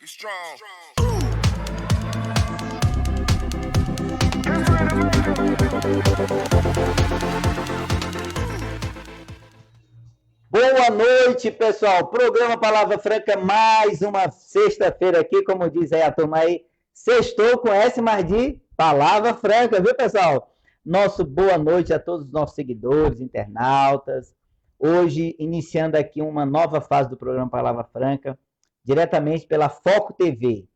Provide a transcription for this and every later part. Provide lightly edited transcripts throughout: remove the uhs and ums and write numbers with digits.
Be strong. Boa noite, pessoal. Programa Palavra Franca, mais uma sexta-feira aqui, como diz aí a turma aí. Sextou com S mais de Palavra Franca, viu, pessoal? Nosso boa noite a todos os nossos seguidores, internautas. Hoje, iniciando aqui uma nova fase do programa Palavra Franca, diretamente pela Foco TV.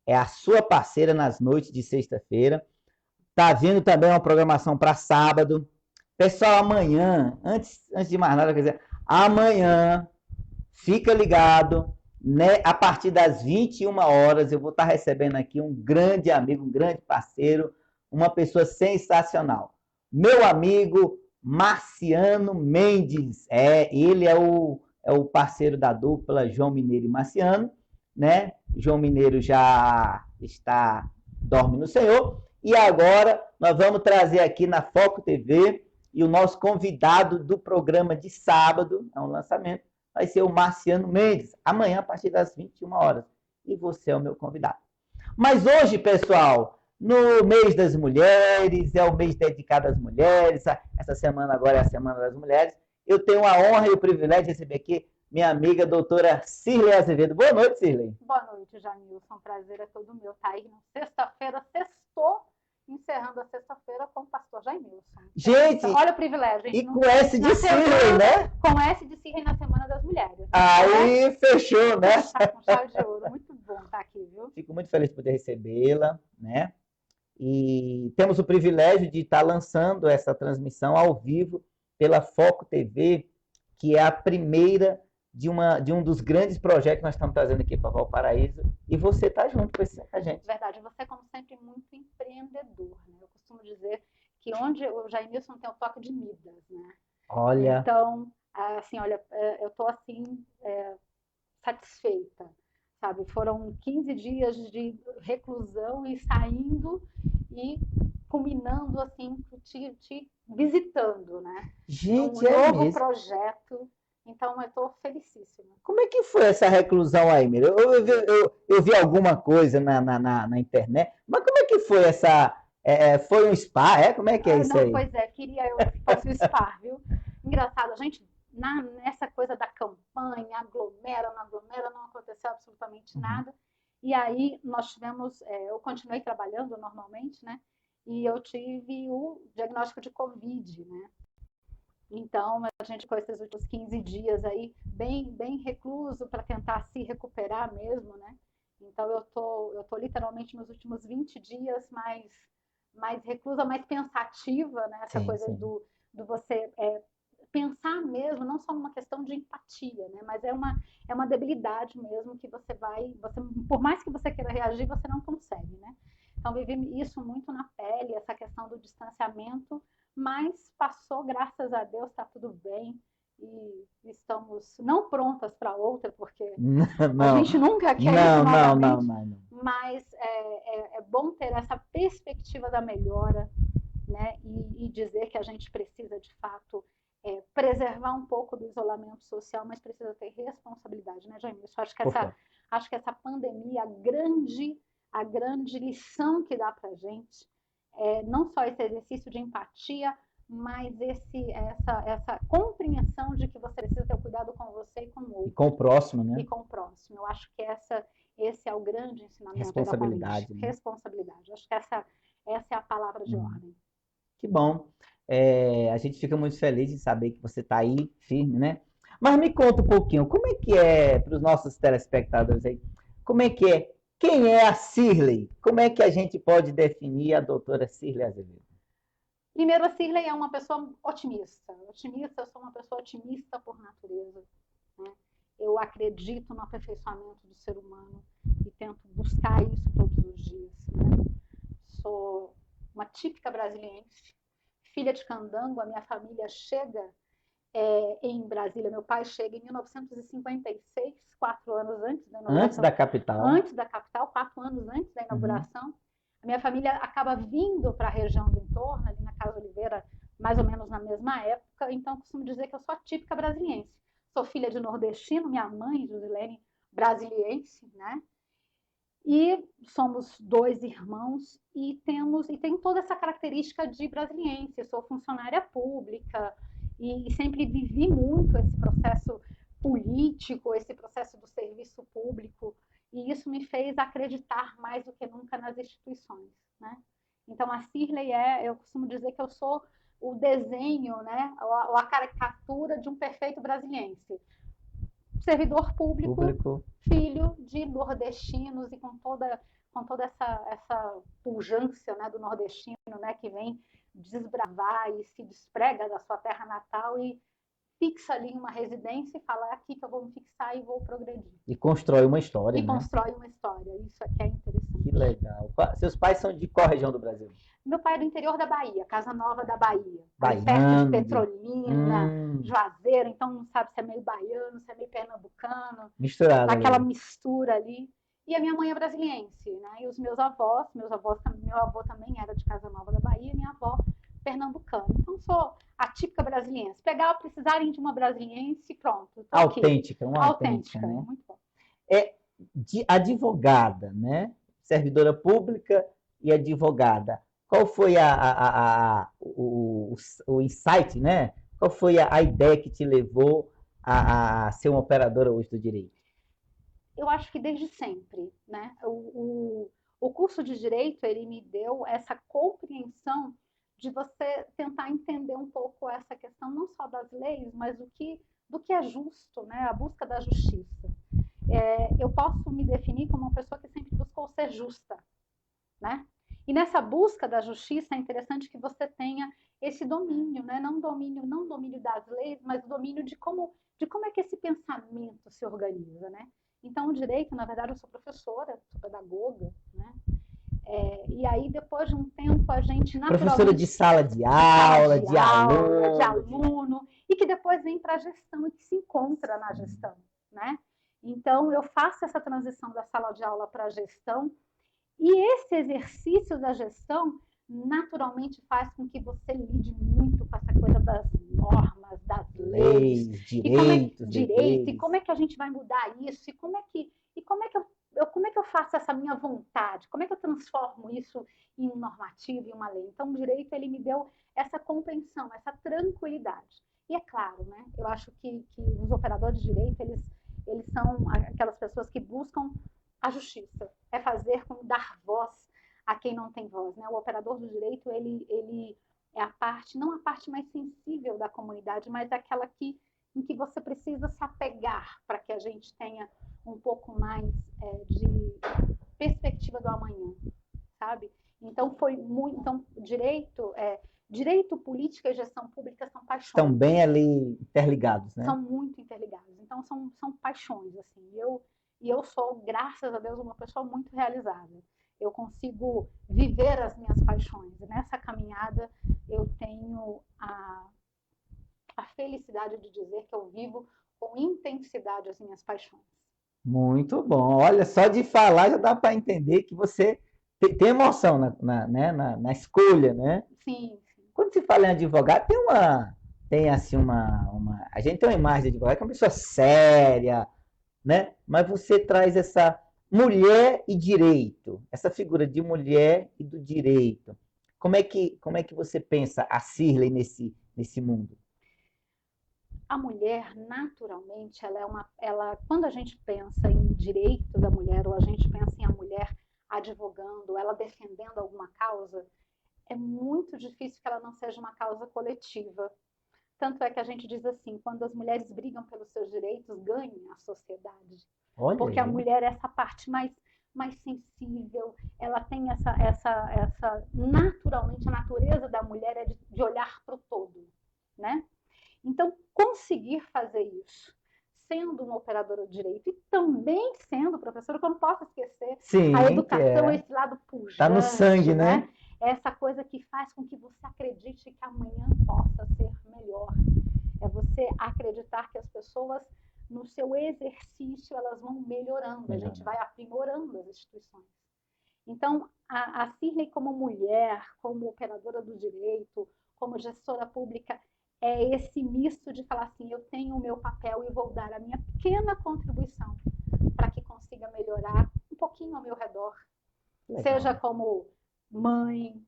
É a sua parceira nas noites de sexta-feira. Tá vindo também uma programação para sábado. Pessoal, amanhã, antes de mais nada, quer dizer, amanhã, fica ligado, né? A partir das 21 horas, eu vou estar recebendo aqui um grande amigo, um grande parceiro, uma pessoa sensacional. Meu amigo Marciano Mendes. Ele é o parceiro da dupla João Mineiro e Marciano, né? João Mineiro já dorme no Senhor. E agora nós vamos trazer aqui na Foco TV e o nosso convidado do programa de sábado, é um lançamento, vai ser o Marciano Mendes, amanhã a partir das 21 horas. E você é o meu convidado. Mas hoje, pessoal, no mês das mulheres, é o mês dedicado às mulheres, essa semana agora é a Semana das Mulheres, eu tenho a honra e o privilégio de receber aqui minha amiga doutora Cirlei Azevedo. Boa noite, Cirlei. Boa noite, Jamilson. Prazer é todo meu estar aí. Sexta-feira, sextou, encerrando a sexta-feira com o pastor Jaimilson. Gente, olha o privilégio. E com S de Cirlei, né? Com S de Cirlei na Semana das Mulheres. Né? Aí fechou, né? Com chave de ouro. Muito bom estar aqui, viu? Fico muito feliz de poder recebê-la, né? E temos o privilégio de estar lançando essa transmissão ao vivo pela Foco TV, que é a primeira de um dos grandes projetos que nós estamos trazendo aqui para Valparaíso. E você está junto com a gente. Verdade, você, como sempre, muito empreendedor, né? Eu costumo dizer que onde o Jaimilson tem o toque de Midas, né? Olha. Então, assim, olha, eu estou assim, satisfeita, sabe? Foram 15 dias de reclusão e saindo e culminando, assim, te visitando, né? Gente, um novo projeto. Então, eu estou felicíssima. Como é que foi essa reclusão aí, Mira? Eu vi alguma coisa na internet, mas como é que foi essa... foi um spa, Como é que é isso aí? Pois é, queria eu que fosse um spa, viu? Engraçado, a gente, nessa coisa da campanha, aglomera, não aconteceu absolutamente nada. E aí, nós tivemos... eu continuei trabalhando normalmente, né? E eu tive o diagnóstico de Covid, né? Então, a gente ficou esses últimos 15 dias aí bem recluso para tentar se recuperar mesmo, né? Então, eu tô literalmente nos últimos 20 dias mais reclusa, mais pensativa, né? Essa coisa do você pensar mesmo, não só uma questão de empatia, né? Mas é uma debilidade mesmo que você por mais que você queira reagir, você não consegue, né? Então, vivi isso muito na pele, essa questão do distanciamento, mas passou, graças a Deus, está tudo bem e estamos não prontas para outra, porque a gente nunca quer isso novamente, não. Mas é bom ter essa perspectiva da melhora, né? E dizer que a gente precisa, de fato, preservar um pouco do isolamento social, mas precisa ter responsabilidade, né, Jaimilson? Acho que essa pandemia, a grande lição que dá para a gente, não só esse exercício de empatia, mas essa compreensão de que você precisa ter cuidado com você e com o outro. E com o próximo, né? E com o próximo. Eu acho que esse é o grande ensinamento responsabilidade, da né? Responsabilidade. Acho que essa é a palavra de ordem. Que bom. A gente fica muito feliz de saber que você está aí, firme, né? Mas me conta um pouquinho, como é que é, para os nossos telespectadores aí, como é que é? Quem é a Cirlei? Como é que a gente pode definir a doutora Cirlei Azevedo? Primeiro, a Cirlei é uma pessoa otimista. Eu sou uma pessoa otimista por natureza, né? Eu acredito no aperfeiçoamento do ser humano e tento buscar isso todos os dias, né? Sou uma típica brasiliense, filha de candango. A minha família chega em Brasília. Meu pai chega em 1956, 4 anos antes da inauguração. Antes da capital. Antes da capital, 4 anos antes da inauguração. A minha família acaba vindo para a região do entorno, ali na Casa Oliveira, mais ou menos na mesma época. Então, costumo dizer que eu sou a típica brasiliense. Sou filha de nordestino, minha mãe, Josilene, brasiliense, né? E somos 2 irmãos e tem toda essa característica de brasiliense. Eu sou funcionária pública e sempre vivi muito esse processo político, esse processo do serviço público, e isso me fez acreditar mais do que nunca nas instituições, né? Então a Cirlei eu costumo dizer que eu sou o desenho, né, ou a caricatura de um perfeito brasiliense. Servidor público, filho de nordestinos e com toda essa pujança, né, do nordestino, né, que vem desbravar e se desprega da sua terra natal e fixa ali uma residência e fala, é aqui que eu vou me fixar e vou progredir. E constrói uma história, né? Constrói uma história, isso aqui é interessante. Que legal. Seus pais são de qual região do Brasil? Meu pai é do interior da Bahia, Casa Nova da Bahia. Baiano. Perto de Petrolina, Juazeiro, então não sabe se é meio baiano, se é meio pernambucano. Misturado. Aquela mistura ali. E a minha mãe é brasiliense, né? E os meu avô também era de Casa Nova da Bahia, minha avó pernambucana. Então sou a típica brasiliense. Precisarem de uma brasiliense, pronto. Autêntica, uma autêntica, né? Muito bom. É de advogada, né? Servidora pública e advogada. Qual foi o insight, né? Qual foi a ideia que te levou a ser uma operadora hoje do direito? Eu acho que desde sempre, né? O curso de Direito, ele me deu essa compreensão de você tentar entender um pouco essa questão, não só das leis, mas do que é justo, né? A busca da justiça. Eu posso me definir como uma pessoa que sempre buscou ser justa, né? E nessa busca da justiça é interessante que você tenha esse domínio, né? Não domínio das leis, mas o domínio de como é que esse pensamento se organiza, né? Então, o direito, na verdade, eu sou professora, sou pedagoga, né? E aí, depois de um tempo, a gente naturalmente... Professora de sala de aula, de aluno, e que depois vem para a gestão e que se encontra na gestão, né? Então, eu faço essa transição da sala de aula para a gestão, e esse exercício da gestão naturalmente faz com que você lide muito com essa coisa das normas, das leis, direitos, e como é que a gente vai mudar isso, e como é que eu faço essa minha vontade, como é que eu transformo isso em um normativo, em uma lei. Então, o direito, ele me deu essa compreensão, essa tranquilidade. E é claro, né, eu acho que os operadores de direito, eles são aquelas pessoas que buscam a justiça, é fazer como dar voz a quem não tem voz, né? O operador do direito, ele é a parte, não a parte mais sensível da comunidade, mas aquela em que você precisa se apegar para que a gente tenha um pouco mais de perspectiva do amanhã, sabe? Então, direito, política e gestão pública são paixões. Estão bem ali interligados, né? São muito interligados. Então, são paixões, assim. E eu sou, graças a Deus, uma pessoa muito realizada. Eu consigo viver as minhas paixões. E nessa caminhada, eu tenho a felicidade de dizer que eu vivo com intensidade as minhas paixões. Muito bom. Olha, só de falar já dá para entender que você tem emoção na escolha, né? Sim. Quando se fala em advogado, tem assim a gente tem uma imagem de advogado que é uma pessoa séria, né? Mas você traz essa mulher e direito, essa figura de mulher e do direito. Como é que você pensa a Cirlei nesse mundo? A mulher, naturalmente, quando a gente pensa em direito da mulher, ou a gente pensa em a mulher advogando, ela defendendo alguma causa, é muito difícil que ela não seja uma causa coletiva. Tanto é que a gente diz assim, quando as mulheres brigam pelos seus direitos, ganha a sociedade. Olha porque aí. A mulher é essa parte mais sensível, ela tem naturalmente, a natureza da mulher é de olhar para o todo, né? Então, conseguir fazer isso, sendo uma operadora de direito e também sendo professora, que eu não posso esquecer, a educação, esse lado pujante. Está no sangue, né? Essa coisa que faz com que você acredite que amanhã possa ser melhor. É você acreditar que as pessoas, no seu exercício, elas vão melhorando. A gente vai aprimorando as instituições. Então, a Cirlei como mulher, como operadora do direito, como gestora pública, é esse misto de falar assim, eu tenho o meu papel e vou dar a minha pequena contribuição para que consiga melhorar um pouquinho pouquinho ao meu redor. Legal. Seja como mãe,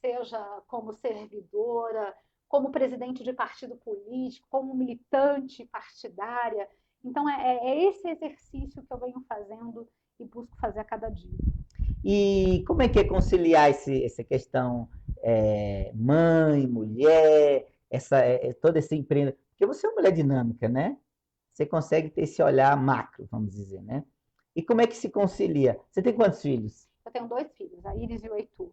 seja como servidora, como presidente de partido político, como militante partidária. Então, é esse exercício que eu venho fazendo e busco fazer a cada dia. E como é que é conciliar essa questão mãe, mulher, todo esse empreendimento? Porque você é uma mulher dinâmica, né? Você consegue ter esse olhar macro, vamos dizer, né? E como é que se concilia? Você tem quantos filhos? Eu tenho 2 filhos, a Iris e o Heitor.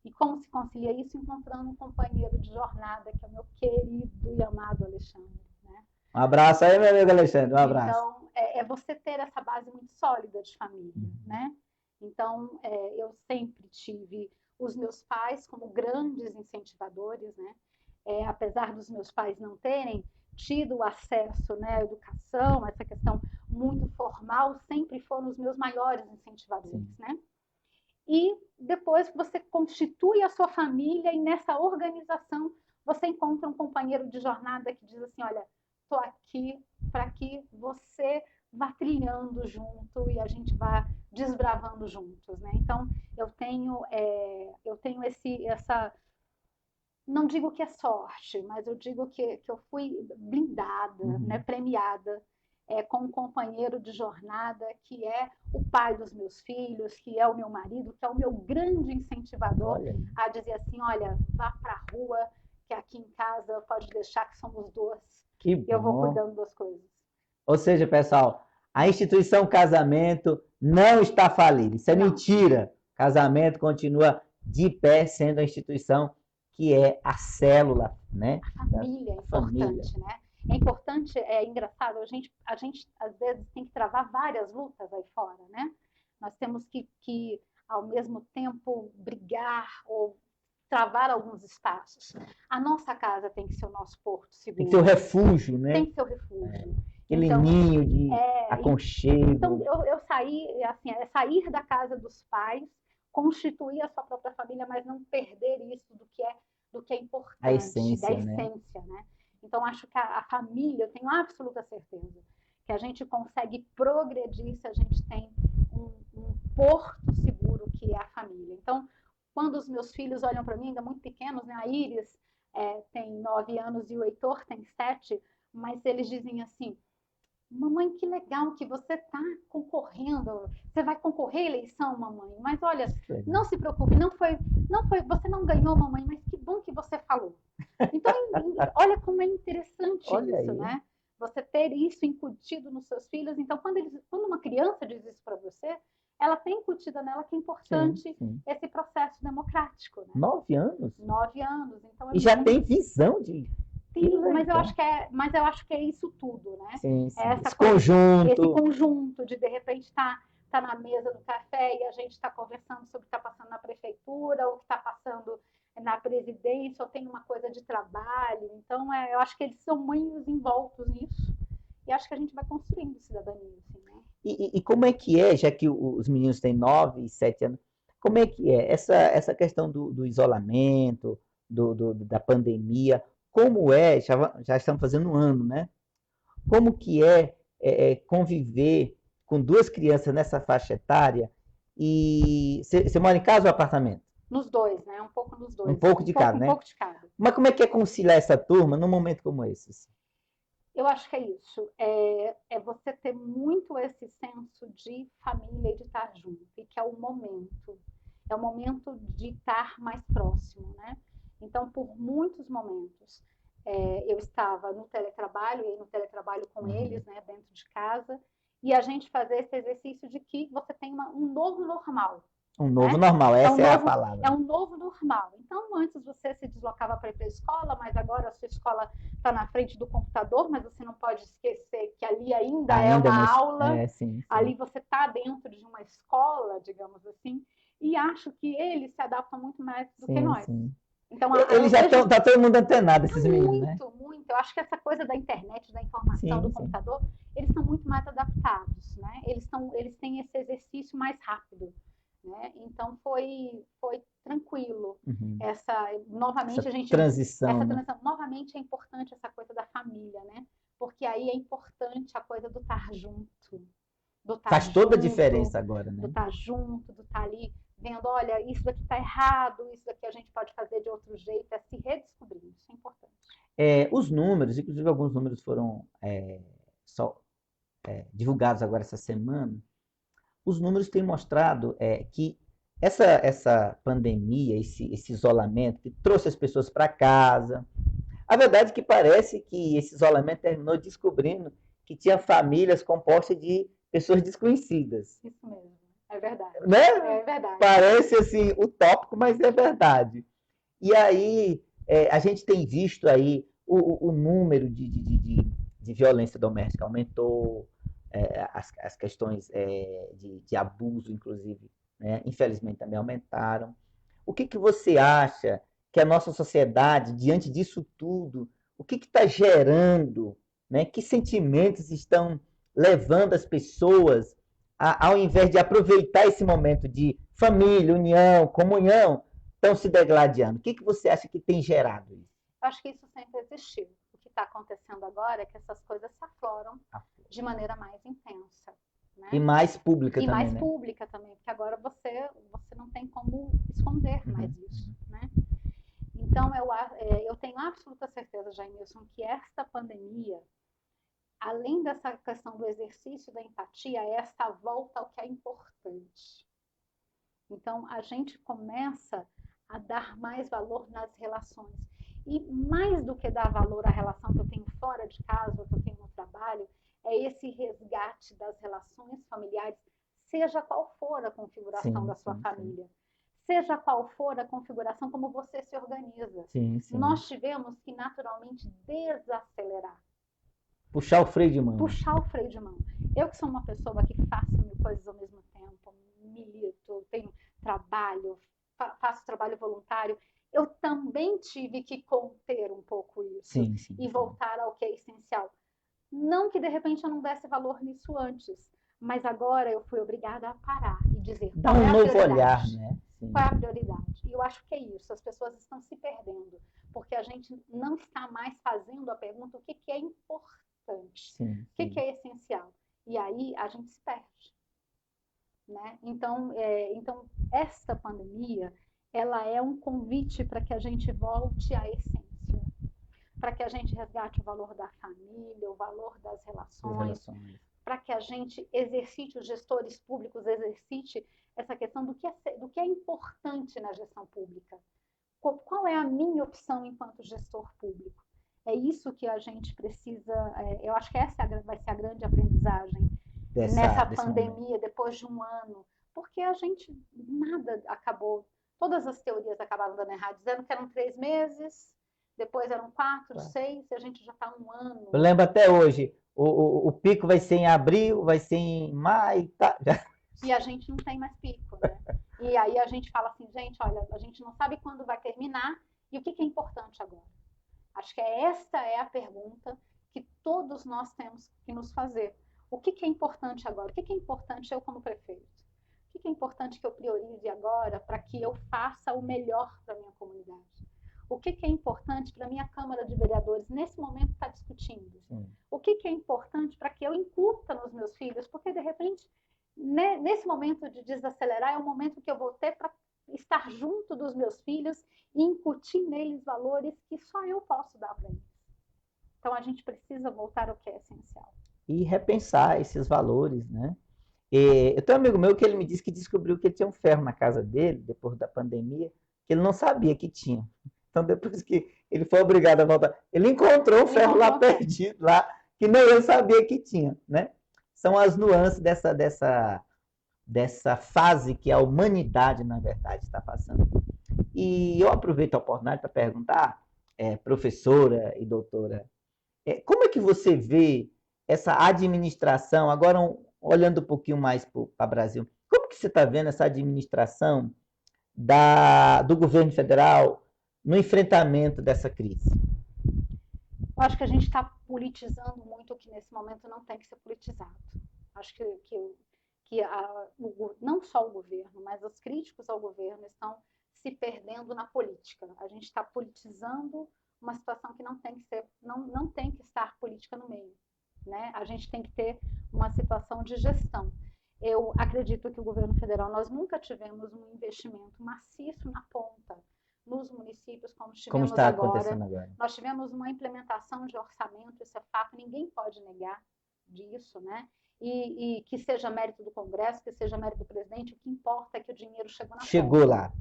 E como se concilia isso? Encontrando um companheiro de jornada, que é o meu querido e amado Alexandre. Né? Um abraço aí, meu amigo Alexandre, um abraço. Então, é você ter essa base muito sólida de família, né? Então, eu sempre tive os meus pais como grandes incentivadores, né? Apesar dos meus pais não terem tido acesso, né, à educação, essa questão muito formal, sempre foram os meus maiores incentivadores, né? E depois você constitui a sua família e nessa organização você encontra um companheiro de jornada que diz assim, olha, estou aqui para que você vá trilhando junto e a gente vá desbravando juntos, né? Então, eu tenho essa... Não digo que é sorte, mas eu digo que eu fui blindada, né, premiada com um companheiro de jornada que é o pai dos meus filhos, que é o meu marido, que é o meu grande incentivador a dizer assim, olha, vá para a rua, que aqui em casa pode deixar que somos 2. Que bom. Eu vou cuidando das coisas. Ou seja, pessoal, a instituição casamento não está falida. Isso é mentira. Casamento continua de pé, sendo a instituição que é a célula, né? A família é importante, né? É importante, é engraçado, a gente às vezes tem que travar várias lutas aí fora, né? Nós temos que ao mesmo tempo brigar ou travar alguns espaços. A nossa casa tem que ser o nosso porto seguro. Tem que ser o refúgio, né? Tem que ser o refúgio. Aquele ninho de aconchego. Então, eu saí, assim, sair da casa dos pais, constituir a sua própria família, mas não perder isso do que é importante, a essência, da essência, né? Então, acho que a família, eu tenho absoluta certeza que a gente consegue progredir se a gente tem um porto seguro que é a família. Então, quando os meus filhos olham para mim, ainda muito pequenos, né? A Iris tem 9 anos e o Heitor tem 7, mas eles dizem assim, mamãe, que legal que você está concorrendo. Você vai concorrer à eleição, mamãe? Mas olha, não se preocupe, não foi, você não ganhou, mamãe, mas que bom que você falou. Então, olha como é interessante isso, né? Você ter isso incutido nos seus filhos. Então, quando uma criança diz isso para você, ela tem incutida nela que é importante esse processo democrático. Né? 9 anos? 9 anos. Então, e já tem visão de... Sim, mas eu acho que é isso tudo, né? Sim. Esse conjunto de repente estar na mesa do café e a gente está conversando sobre o que está passando na prefeitura, ou o que está passando na presidência, ou tem uma coisa de trabalho. Então, eu acho que eles são muito envoltos nisso. E acho que a gente vai construindo cidadania, assim, né? E como é que é, já que os meninos têm 9 e 7 anos, como é que é essa questão do isolamento, da pandemia? Como já estamos fazendo 1 ano, né? Como que é conviver com 2 crianças nessa faixa etária? E você mora em casa ou apartamento? Nos 2, né? Um pouco nos 2. Um pouco de cada, né? Um pouco de cada. Mas como é que é conciliar essa turma num momento como esse? Eu acho que é isso. É você ter muito esse senso de família e de estar junto. E que é o momento. É o momento de estar mais próximo, né? Então, por muitos momentos, eu estava no teletrabalho, e no teletrabalho com eles, né, dentro de casa, e a gente fazer esse exercício de que você tem um novo normal. Um novo normal, essa é a palavra. É um novo normal. Então, antes você se deslocava para ir para a escola, mas agora a sua escola está na frente do computador, mas você não pode esquecer que ali ainda é uma aula. Sim. Ali você está dentro de uma escola, digamos assim, e acho que eles se adaptam muito mais do que nós. Sim. Então, eles já estão, tá todo mundo antenado, esses meninos, né? Muito. Eu acho que essa coisa da internet, da informação, do computador, eles estão muito mais adaptados, né? Eles têm esse exercício mais rápido, né? Então, foi tranquilo. Novamente, essa transição. Novamente é importante essa coisa da família, né? Porque aí é importante a coisa do estar junto. do estar Faz toda a junto, diferença agora, do né? estar junto, do estar ali vendo, olha, isso daqui está errado, isso daqui a gente pode fazer de outro jeito, é se redescobrir, isso é importante. Os números, inclusive alguns números foram divulgados agora essa semana, os números têm mostrado que essa pandemia, esse isolamento, que trouxe as pessoas para casa, a verdade é que parece que esse isolamento terminou descobrindo que tinha famílias compostas de pessoas desconhecidas. Isso mesmo, é verdade. Né? É verdade. Parece assim utópico, mas é verdade. E aí a gente tem visto aí o número de violência doméstica aumentou, as questões de abuso, inclusive, né, infelizmente também aumentaram. O que você acha que a nossa sociedade, diante disso tudo, o que está gerando, né? Que sentimentos estão levando as pessoas, ao invés de aproveitar esse momento de família, união, comunhão, estão se degladiando? O que você acha que tem gerado isso? Eu acho que isso sempre existiu. O que está acontecendo agora é que essas coisas se afloram de maneira mais intensa. Né? E mais pública e também, mais né? pública também, porque agora você não tem como esconder mais isso. Né? Então, eu tenho absoluta certeza, Jaimilson, que esta pandemia, além dessa questão do exercício da empatia, é essa volta ao que é importante. Então, a gente começa a dar mais valor nas relações. E mais do que dar valor à relação que eu tenho fora de casa, que eu tenho no trabalho, é esse resgate das relações familiares, seja qual for a configuração da sua família. Seja qual for a configuração como você se organiza. Nós tivemos que naturalmente desacelerar. Puxar o freio de mão. Puxar o freio de mão. Eu que sou uma pessoa que faço mil coisas ao mesmo tempo, milito, tenho trabalho, faço trabalho voluntário, eu também tive que conter um pouco isso e voltar ao que é essencial. Não que de repente eu não desse valor nisso antes, mas agora eu fui obrigada a parar e dizer dá um novo olhar, né? Qual é a prioridade? E eu acho que é isso, as pessoas estão se perdendo, porque a gente não está mais fazendo a pergunta o que é importante, o que é essencial. E aí a gente se perde. Né? Então, esta pandemia, ela é um convite para que a gente volte à essência, para que a gente resgate o valor da família, o valor das relações, para que a gente exercite, os gestores públicos exercite essa questão do que é importante na gestão pública. Qual é a minha opção enquanto gestor público? É isso que a gente precisa, eu acho que essa vai ser a grande aprendizagem nessa pandemia, depois de um ano, porque a gente, nada acabou, todas as teorias acabaram dando errado, dizendo que eram 3 meses, depois eram 4, 6, e a gente já está um ano. Eu lembro até hoje, o pico vai ser em abril, vai ser em maio, tá? E a gente não tem mais pico, né? E aí a gente fala assim, gente, olha, a gente não sabe quando vai terminar, e o que é importante agora? Acho que esta é a pergunta que todos nós temos que nos fazer. O que é importante agora? O que é importante eu como prefeito? O que é importante que eu priorize agora para que eu faça o melhor para a minha comunidade? O que é importante para a minha Câmara de Vereadores, nesse momento, estar discutindo? O que é importante para que eu incuta nos meus filhos? Porque, de repente, nesse momento de desacelerar, é o momento que eu vou ter para estar junto dos meus filhos e incutir neles valores que só eu posso dar para eles. Então, a gente precisa voltar ao que é essencial. E repensar esses valores, né? Eu tenho um amigo meu que ele me disse que descobriu que tinha um ferro na casa dele, depois da pandemia, que ele não sabia que tinha. Então, depois que ele foi obrigado a voltar, ele encontrou o ferro lá perdido, lá, que nem ele sabia que tinha, né? São as nuances dessa fase que a humanidade, na verdade, está passando. E eu aproveito a oportunidade para perguntar, professora e doutora, como é que você vê essa administração, agora olhando um pouquinho mais para o Brasil, como que você está vendo essa administração do governo federal no enfrentamento dessa crise? Eu acho que a gente está politizando muito o que nesse momento não tem que ser politizado. Acho que não só o governo, mas os críticos ao governo estão se perdendo na política. A gente está politizando uma situação que não tem que estar política no meio. né? A gente tem que ter uma situação de gestão. Eu acredito que o governo federal, nós nunca tivemos um investimento maciço na ponta, nos municípios, como tivemos acontecendo agora. Nós tivemos uma implementação de orçamento, isso é fato, ninguém pode negar disso, né? E que seja mérito do Congresso, que seja mérito do presidente, o que importa é que o dinheiro chegou na ponta. Chegou lá.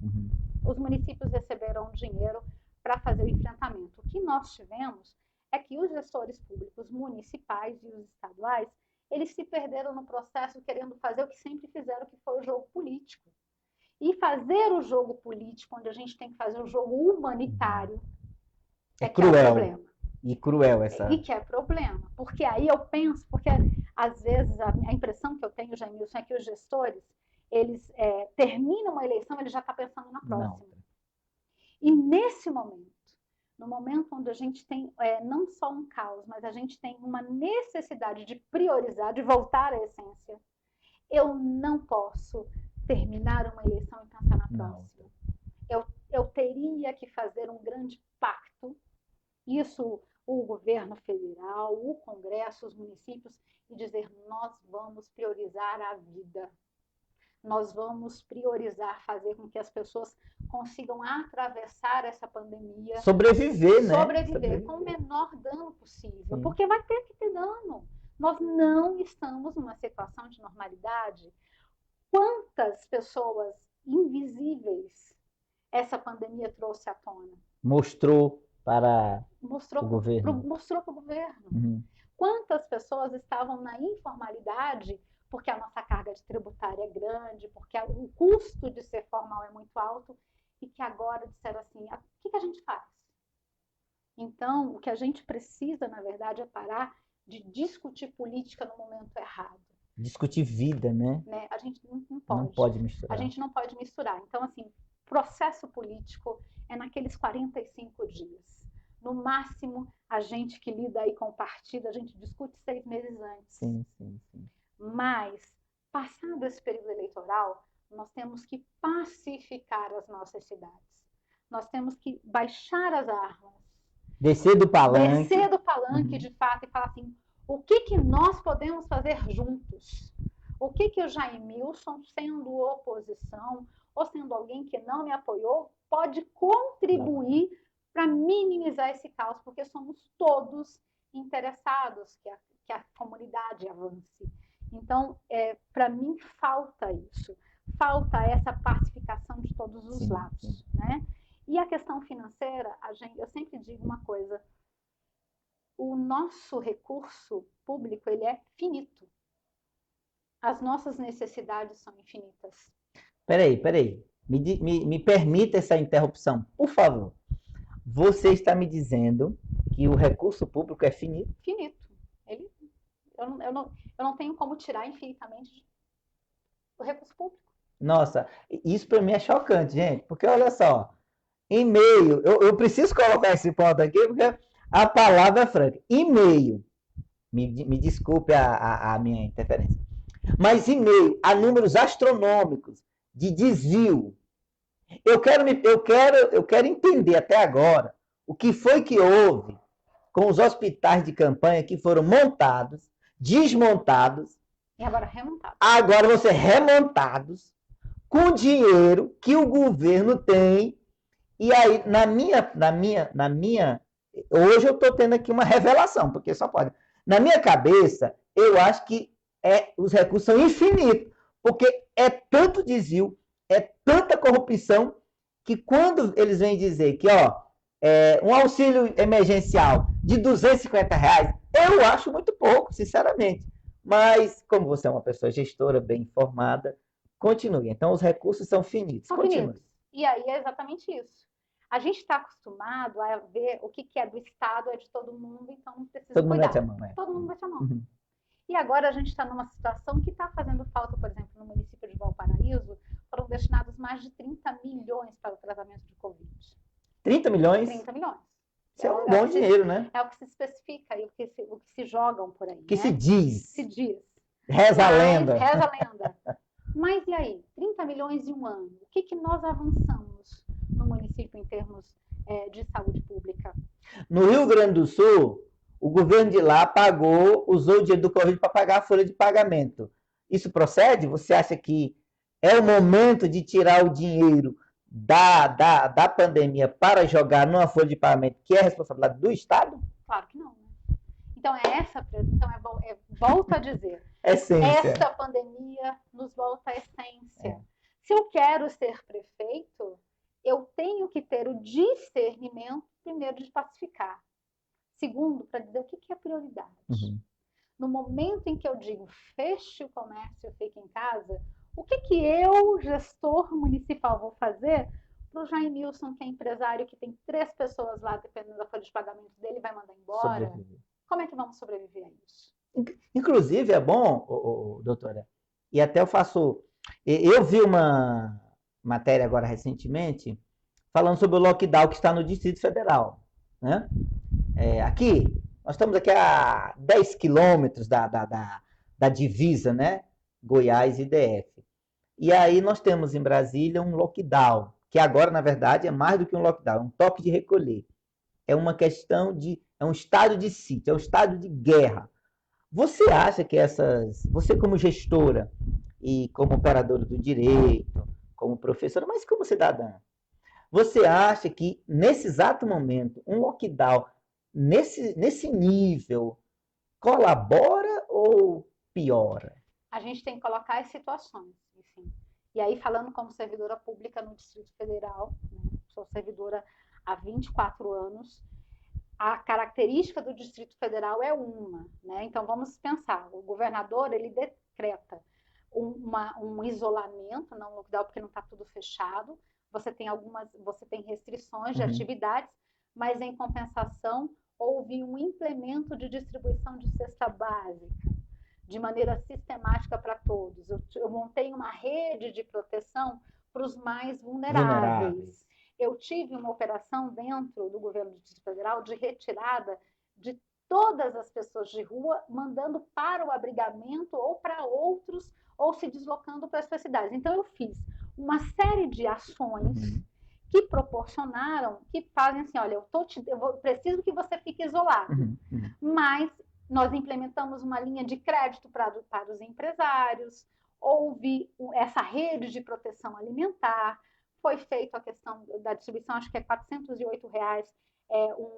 Os municípios receberam dinheiro para fazer o enfrentamento. O que nós tivemos é que os gestores públicos municipais e os estaduais, eles se perderam no processo querendo fazer o que sempre fizeram, que foi o jogo político. E fazer o jogo político, onde a gente tem que fazer o jogo humanitário, é cruel. Que é problema. E cruel essa. E que é problema. Porque aí eu penso, porque às vezes a impressão que eu tenho, Jaimilson, é que os gestores, eles terminam uma eleição, ele já está pensando na próxima. Não. E nesse momento, no momento onde a gente tem não só um caos, mas a gente tem uma necessidade de priorizar, de voltar à essência, eu não posso terminar uma eleição e pensar na próxima. Eu teria que fazer um grande pacto, isso o governo federal, o Congresso, os municípios, e dizer, nós vamos priorizar a vida. Nós vamos priorizar fazer com que as pessoas consigam atravessar essa pandemia. Sobreviver, né? Sobreviver com o menor dano possível. Sim. Porque vai ter que ter dano. Nós não estamos numa situação de normalidade. Quantas pessoas invisíveis essa pandemia trouxe à tona? Mostrou para o governo. Mostrou para o governo. Quantas pessoas estavam na informalidade porque a nossa carga tributária é grande, porque o custo de ser formal é muito alto, e que agora disseram assim, o que a gente faz? Então, o que a gente precisa, na verdade, é parar de discutir política no momento errado. Discutir vida, né? A gente não pode. Não pode misturar. A gente não pode misturar. Então, assim, processo político é naqueles 45 dias. No máximo, a gente que lida aí com o partido, a gente discute 6 meses antes. Sim. Mas, passado esse período eleitoral, nós temos que pacificar as nossas cidades. Nós temos que baixar as armas. Descer do palanque. De fato, e falar assim, o que nós podemos fazer juntos? O que o Jaimilson, sendo oposição, ou sendo alguém que não me apoiou, pode contribuir para minimizar esse caos, porque somos todos interessados que a comunidade avance. Então, para mim, falta isso. Falta essa pacificação de todos os lados. Né? E a questão financeira, eu sempre digo uma coisa. O nosso recurso público, ele é finito. As nossas necessidades são infinitas. Peraí. Me permita essa interrupção, por favor. Você está me dizendo que o recurso público é finito? Finito. Eu não tenho como tirar infinitamente o recurso público. Nossa, isso para mim é chocante, gente, porque olha só, e-mail, eu preciso colocar esse ponto aqui, porque a palavra é franca. E-mail, me desculpe a minha interferência, mas e-mail a números astronômicos de desvio. Eu quero entender até agora o que foi que houve com os hospitais de campanha que foram montados, desmontados. E agora remontados. Agora vão ser remontados com dinheiro que o governo tem. E aí, na minha hoje eu estou tendo aqui uma revelação, porque só pode. Na minha cabeça, eu acho que os recursos são infinitos, porque é tanto desvio, é tanta corrupção, que quando eles vêm dizer que um auxílio emergencial de R$250, eu acho muito pouco, sinceramente. Mas, como você é uma pessoa gestora, bem informada, continue. Então, os recursos são finitos. Continue. E aí é exatamente isso. A gente está acostumado a ver o que é do Estado, é de todo mundo, então não precisa todo cuidar. Mundo mete a mão, Todo mundo mete a mão. E agora a gente está numa situação que está fazendo falta, por exemplo, no município de Valparaíso, foram destinados mais de 30 milhões para o tratamento de Covid. 30 milhões? 30 milhões. Isso é um bom dinheiro, né? É o que se especifica e o que se jogam por aí. Que se diz. Se diz. Reza a lenda. Reza a lenda. Mas e aí? 30 milhões em um ano. O que nós avançamos no município em termos de saúde pública? No Rio Grande do Sul, o governo de lá usou o dinheiro do Covid para pagar a folha de pagamento. Isso procede? Você acha que é o momento de tirar o dinheiro da pandemia para jogar numa folha de pagamento que é responsabilidade do Estado? Claro que não, né? Então volto a dizer, Essência. esta pandemia nos volta à essência. Se eu quero ser prefeito, eu tenho que ter o discernimento, primeiro, de pacificar. Segundo, para dizer o que é prioridade. No momento em que eu digo feche o comércio, fique em casa, o que eu, gestor municipal, vou fazer para o Jaimilson, que é empresário, que tem 3 pessoas lá, dependendo da folha de pagamento dele, vai mandar embora? Sobreviver. Como é que vamos sobreviver a isso? Inclusive, é bom, doutora, e até eu vi uma matéria agora recentemente falando sobre o lockdown que está no Distrito Federal, né? Aqui, nós estamos aqui a 10 quilômetros da divisa, né? Goiás e DF. E aí nós temos em Brasília um lockdown, que agora, na verdade, é mais do que um lockdown, é um toque de recolher. É uma questão é um estado de sítio, é um estado de guerra. Você acha que você como gestora e como operadora do direito, como professora, mas como cidadã, você acha que nesse exato momento, um lockdown nesse nível colabora ou piora? A gente tem que colocar as situações, enfim. E aí, falando como servidora pública no Distrito Federal, né, sou servidora há 24 anos, a característica do Distrito Federal é uma, né? Então, vamos pensar, o governador, ele decreta um isolamento, não um lockdown, porque não está tudo fechado, você tem restrições de atividades, mas, em compensação, houve um implemento de distribuição de cesta básica, de maneira sistemática para todos. Eu montei uma rede de proteção para os mais vulneráveis. Eu tive uma operação dentro do governo do Distrito Federal de retirada de todas as pessoas de rua, mandando para o abrigamento ou para outros, ou se deslocando para as suas cidades. Então, eu fiz uma série de ações que proporcionaram, que fazem assim, olha, eu preciso que você fique isolado, mas nós implementamos uma linha de crédito para os empresários, houve essa rede de proteção alimentar, foi feita a questão da distribuição, acho que é R$408,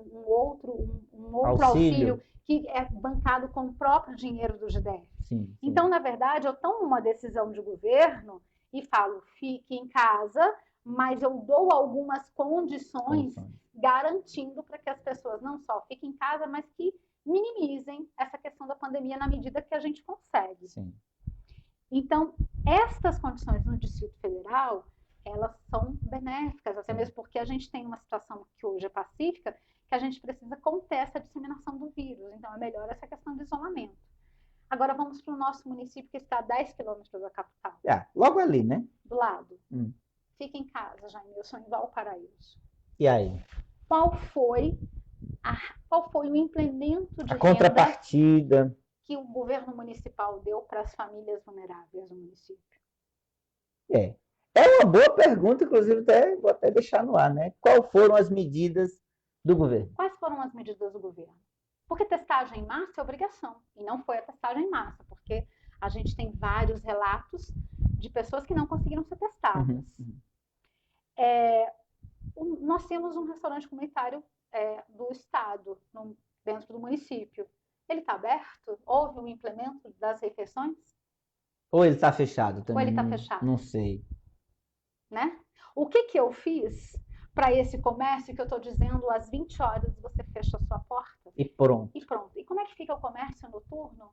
um outro auxílio que é bancado com o próprio dinheiro do GDF. Sim. Então, na verdade, eu tomo uma decisão de governo e falo, fique em casa, mas eu dou algumas condições garantindo para que as pessoas não só fiquem em casa, mas que minimizem essa questão da pandemia na medida que a gente consegue. Sim. Então, estas condições no Distrito Federal, elas são benéficas, até mesmo porque a gente tem uma situação que hoje é pacífica, que a gente precisa conter essa disseminação do vírus. Então, é melhor essa questão do isolamento. Agora, vamos para o nosso município, que está a 10 quilômetros da capital. Logo ali, né? Do lado. Fica em casa, Jaimilson, em Valparaíso. E aí? Qual foi o implemento de contrapartida que o governo municipal deu para as famílias vulneráveis do município? É uma boa pergunta, inclusive vou até deixar no ar, né? Quais foram as medidas do governo? Quais foram as medidas do governo? Porque testagem em massa é obrigação, e não foi a testagem em massa, porque a gente tem vários relatos de pessoas que não conseguiram ser testadas. Nós temos um restaurante comunitário do estado, dentro do município. Ele está aberto? Houve um implemento das refeições? Ou ele está fechado também? Ou ele está fechado? Não sei. Né? O que eu fiz para esse comércio que eu estou dizendo, às 20 horas você fecha a sua porta? E pronto. E como é que fica o comércio noturno?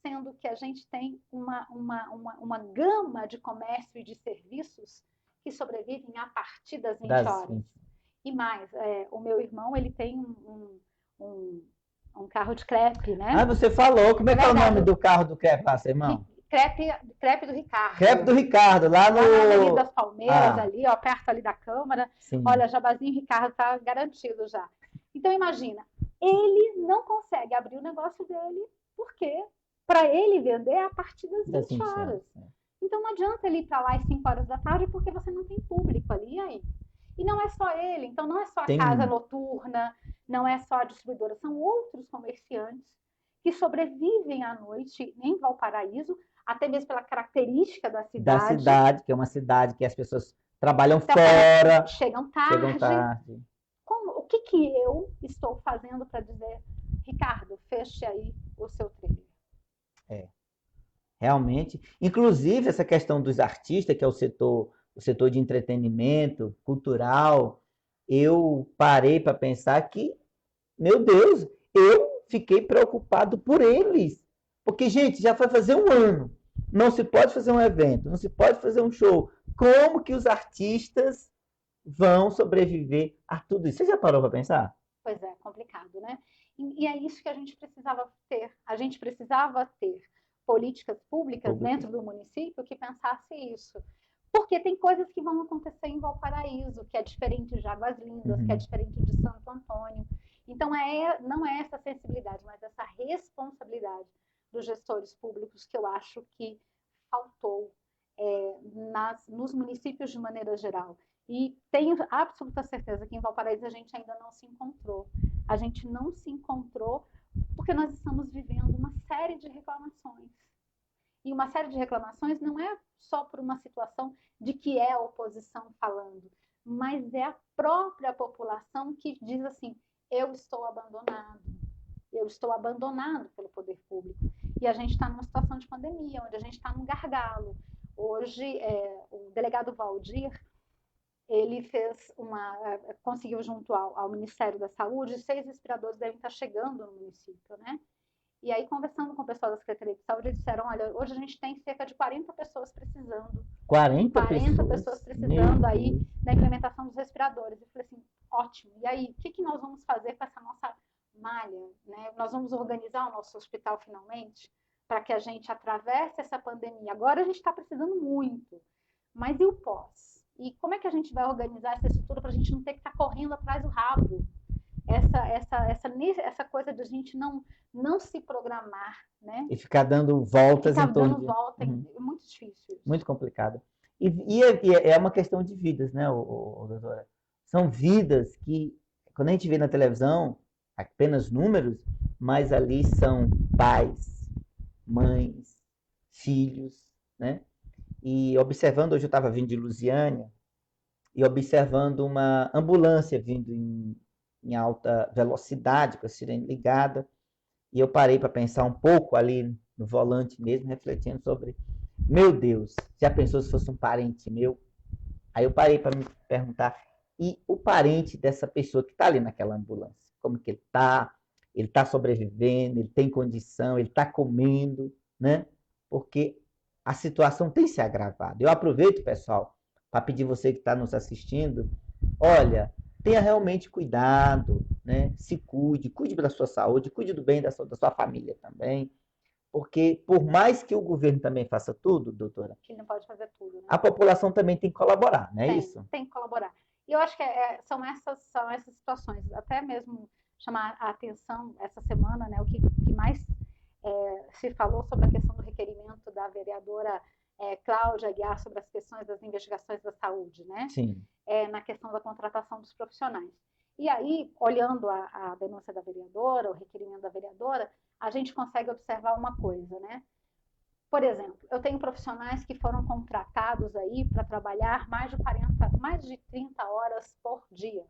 Sendo que a gente tem uma gama de comércio e de serviços que sobrevivem a partir das 20 horas. E mais, o meu irmão, ele tem um carro de crepe, né? Você falou. Como é que é o nome do carro do crepe lá, seu irmão? Crepe do Ricardo. Crepe do Ricardo, lá no... Lá na Avenida das Palmeiras, ali, ó, perto ali da Câmara. Sim. Olha, Jabazinho Ricardo tá garantido já. Então, imagina, ele não consegue abrir o negócio dele, porque para ele vender é a partir das 20 horas. Então, não adianta ele ir para lá às 5 horas da tarde, porque você não tem público ali, e aí? E não é só ele, então não é só a casa noturna, não é só a distribuidora, são outros comerciantes que sobrevivem à noite em Valparaíso, até mesmo pela característica da Da cidade. cidade, que é uma cidade que as pessoas trabalham Então, fora, chegam chegam tarde. tarde. O que eu estou fazendo para dizer, Ricardo, feche aí o seu trailer? Realmente. Inclusive, essa questão dos artistas, que é o setor de entretenimento, cultural, eu parei para pensar que, meu Deus, eu fiquei preocupado por eles. Porque, gente, já vai fazer um ano. Não se pode fazer um evento, não se pode fazer um show. Como que os artistas vão sobreviver a tudo isso? Você já parou para pensar? Pois é, complicado, né? E é isso que a gente precisava ter. A gente precisava ter políticas públicas dentro do município que pensasse isso. Porque tem coisas que vão acontecer em Valparaíso, que é diferente de Águas Lindas, que é diferente de Santo Antônio. Então, não é essa sensibilidade, mas essa responsabilidade dos gestores públicos que eu acho que faltou nos municípios de maneira geral. E tenho absoluta certeza que em Valparaíso a gente ainda não se encontrou. A gente não se encontrou porque nós estamos vivendo uma série de reclamações. E uma série de reclamações não é só por uma situação de que é a oposição falando, mas é a própria população que diz assim, eu estou abandonado pelo poder público. E a gente está numa situação de pandemia, onde a gente está num gargalo. Hoje, o delegado Valdir, ele conseguiu junto ao Ministério da Saúde, 6 respiradores devem estar chegando no município, né? E aí, conversando com o pessoal da Secretaria de Saúde, eles disseram, olha, hoje a gente tem cerca de 40 pessoas precisando. 40 pessoas precisando aí da implementação dos respiradores. Eu falei assim, ótimo. E aí, o que nós vamos fazer com essa nossa malha? Né? Nós vamos organizar o nosso hospital finalmente para que a gente atravesse essa pandemia. Agora a gente está precisando muito. Mas e o pós? E como é que a gente vai organizar essa estrutura para a gente não ter que estar correndo atrás do rabo? Essa coisa de a gente não se programar, né? E ficar dando voltas em torno de... É muito difícil isso. Muito complicado. E é uma questão de vidas, né, doutora? São vidas que, quando a gente vê na televisão, apenas números, mas ali são pais, mães, filhos, né? E observando, hoje eu estava vindo de Lusiânia, e observando uma ambulância vindo em alta velocidade, com a sirene ligada, e eu parei para pensar um pouco ali no volante mesmo, refletindo sobre, meu Deus, já pensou se fosse um parente meu? Aí eu parei para me perguntar, e o parente dessa pessoa que está ali naquela ambulância? Como que ele está? Ele está sobrevivendo? Ele tem condição? Ele está comendo? Né? Porque a situação tem se agravado. Eu aproveito, pessoal, para pedir você que está nos assistindo, olha, tenha realmente cuidado, né? Se cuide, cuide da sua saúde, cuide do bem da sua família também. Porque, por mais que o governo também faça tudo, doutora, que ele não pode fazer tudo, né? A população também tem que colaborar, não é isso? Tem que colaborar. E eu acho que são essas situações, até mesmo chamar a atenção essa semana, né? O que mais se falou sobre a questão do requerimento da vereadora Cláudia Aguiar sobre as questões das investigações da saúde, né? Sim. Na questão da contratação dos profissionais. E aí, olhando a denúncia da vereadora, o requerimento da vereadora, a gente consegue observar uma coisa, né? Por exemplo, eu tenho profissionais que foram contratados aí para trabalhar mais de 30 horas por dia.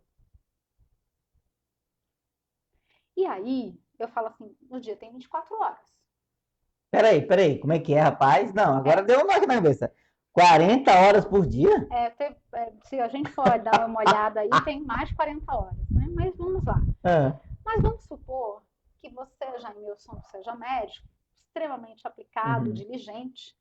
E aí, eu falo assim, no dia tem 24 horas. Peraí, como é que é, rapaz? Não, agora deu uma na cabeça. 40 horas por dia? Se a gente for dar uma olhada aí, tem mais de 40 horas, né? Mas vamos lá. Mas vamos supor que você, Jaimilson, seja médico, extremamente aplicado, diligente,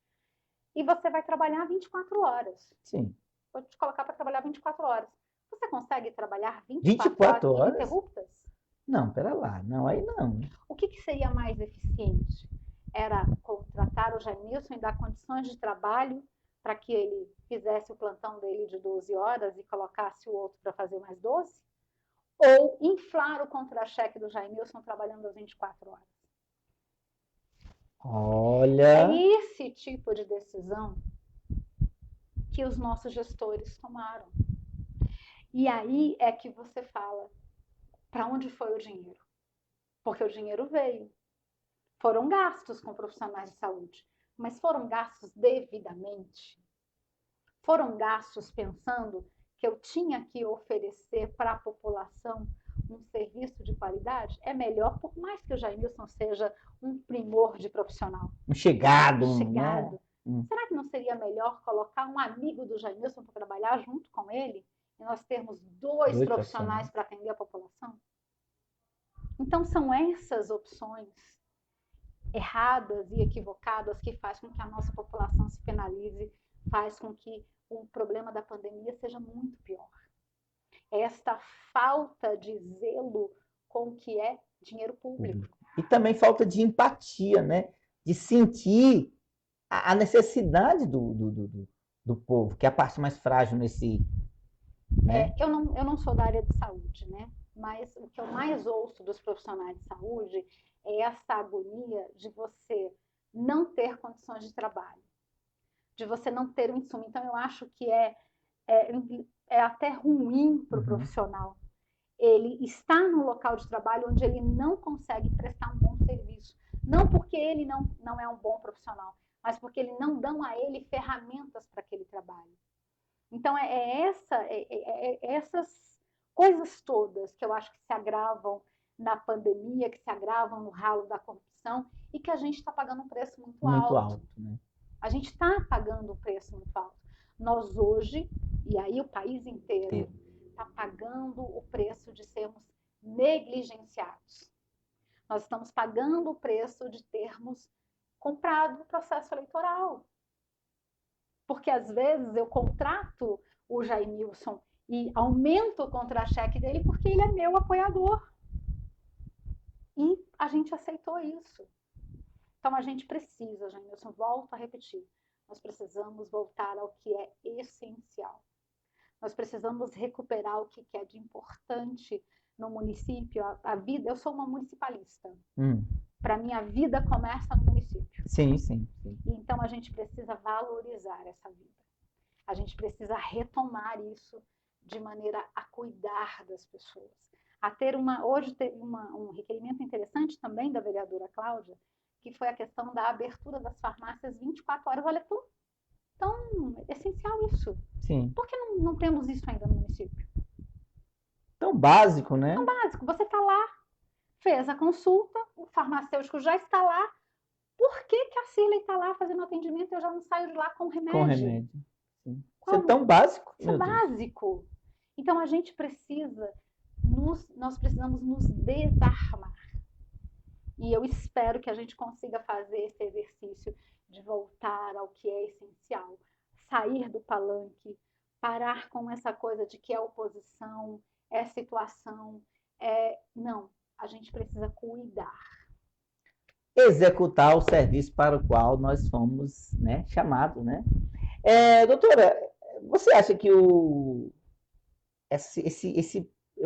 e você vai trabalhar 24 horas. Sim. Vou te colocar para trabalhar 24 horas. Você consegue trabalhar 24 horas ininterruptas? Não, pera lá. Não, aí não. O que seria mais eficiente? Era contratar o Jaimilson e dar condições de trabalho para que ele fizesse o plantão dele de 12 horas e colocasse o outro para fazer mais 12? Ou inflar o contra-cheque do Jaimilson trabalhando as 24 horas? Olha... É esse tipo de decisão que os nossos gestores tomaram. E aí é que você fala, para onde foi o dinheiro? Porque o dinheiro veio. Foram gastos com profissionais de saúde, mas foram gastos devidamente? Foram gastos pensando que eu tinha que oferecer para a população um serviço de qualidade? É melhor, por mais que o Jaimilson seja um primor de profissional. Um chegado, Chegado. né? Será que não seria melhor colocar um amigo do Jaimilson para trabalhar junto com ele? E nós termos dois profissionais para atender a população? Então, são essas opções erradas e equivocadas que faz com que a nossa população se penalize, faz com que o problema da pandemia seja muito pior. Esta falta de zelo com o que é dinheiro público. E também falta de empatia, né? De sentir a necessidade do povo, que é a parte mais frágil nesse... Né? Eu não sou da área de saúde, né? Mas o que eu mais ouço dos profissionais de saúde é essa agonia de você não ter condições de trabalho, de você não ter um insumo. Então, eu acho que é até ruim para o profissional. Ele está no local de trabalho onde ele não consegue prestar um bom serviço. Não porque ele não é um bom profissional, mas porque ele não dão a ele ferramentas para aquele trabalho. Então, essas coisas todas que eu acho que se agravam na pandemia, que se agravam no ralo da corrupção e que a gente está pagando um preço muito alto. Né? A gente está pagando um preço muito alto. Nós hoje, e aí o país inteiro, está pagando o preço de sermos negligenciados. Nós estamos pagando o preço de termos comprado o processo eleitoral. Porque, às vezes, eu contrato o Jaimilson e aumento o contra-cheque dele porque ele é meu apoiador. E a gente aceitou isso. Então, a gente precisa, Jaimilson, volto a repetir, nós precisamos voltar ao que é essencial. Nós precisamos recuperar o que é de importante no município. A vida, eu sou uma municipalista. Para mim, a vida começa no município. Sim. Então, a gente precisa valorizar essa vida. A gente precisa retomar isso de maneira a cuidar das pessoas. Hoje teve um requerimento interessante também da vereadora Cláudia, que foi a questão da abertura das farmácias 24 horas. Olha, tão essencial isso. Sim. Por que não temos isso ainda no município? Tão básico, né? Tão básico. Você está lá, fez a consulta, o farmacêutico já está lá. Por que a Cirlei está lá fazendo atendimento e eu já não saio de lá com remédio? Com remédio. Sim. Isso é tão básico. Isso é básico. Então, a gente precisa, nós precisamos nos desarmar. E eu espero que a gente consiga fazer esse exercício de voltar ao que é essencial. Sair do palanque, parar com essa coisa de que é oposição, é situação. Não, a gente precisa cuidar. Executar o serviço para o qual nós fomos, né, chamados, né? Doutora, você acha que eu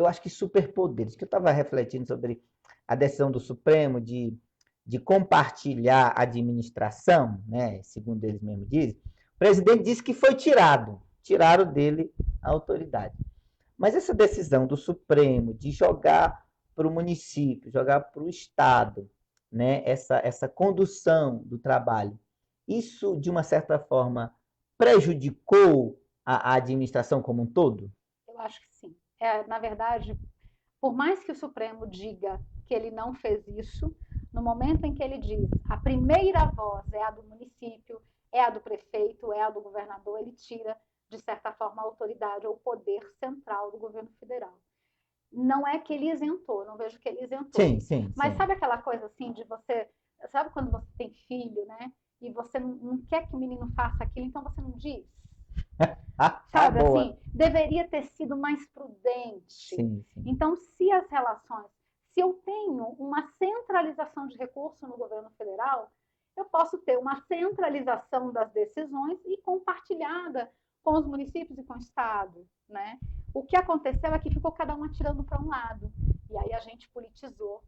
acho que superpoderes, que eu estava refletindo sobre a decisão do Supremo de compartilhar a administração, né, segundo eles mesmos dizem, o presidente disse que foi tiraram dele a autoridade. Mas essa decisão do Supremo de jogar para o município, jogar para o Estado, né, essa condução do trabalho, isso, de uma certa forma, prejudicou a administração como um todo? Eu acho que sim. Na verdade, por mais que o Supremo diga que ele não fez isso, no momento em que ele diz a primeira voz é a do município, é a do prefeito, é a do governador, ele tira, de certa forma, a autoridade ou o poder central do governo federal. Não é que ele isentou, não vejo que ele isentou. Sim. Mas sabe aquela coisa assim de você... Sabe quando você tem filho, né? E você não quer que o menino faça aquilo, então você não diz? Sabe, assim, deveria ter sido mais prudente. Sim. Então, se eu tenho uma centralização de recursos no governo federal, eu posso ter uma centralização das decisões e compartilhada com os municípios e com o Estado, né? O que aconteceu é que ficou cada um atirando para um lado. E aí a gente politizou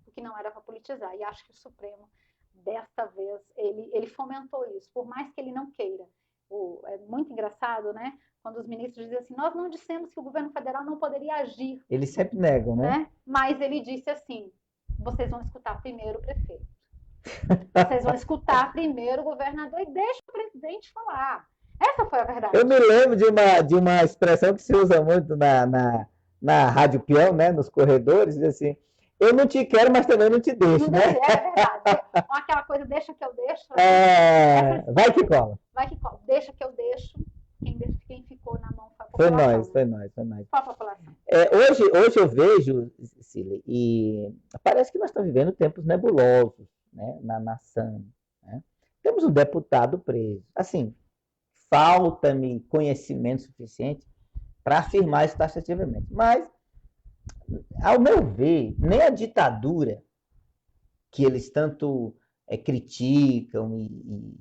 o que não era para politizar. E acho que o Supremo, desta vez, ele fomentou isso, por mais que ele não queira. É muito engraçado, né? quando os ministros dizem assim, nós não dissemos que o governo federal não poderia agir. Eles sempre negam, né? Mas ele disse assim, vocês vão escutar primeiro o prefeito. Vocês vão escutar primeiro o governador e deixa o presidente falar. Essa foi a verdade. Eu me lembro de uma expressão que se usa muito na Rádio Peão, né? Nos corredores, diz assim, eu não te quero, mas também não te deixo, né? É verdade. Aquela coisa, deixa que eu deixo. Vai que cola. Vai que cola. Deixa que eu deixo. Quem ficou na mão foi a população. Foi nós. Qual a população? Hoje eu vejo, Cecília, e parece que nós estamos vivendo tempos nebulosos, né, na nação. Né? Temos um deputado preso. Assim, falta-me conhecimento suficiente para afirmar isso taxativamente. Mas, ao meu ver, nem a ditadura, que eles tanto criticam e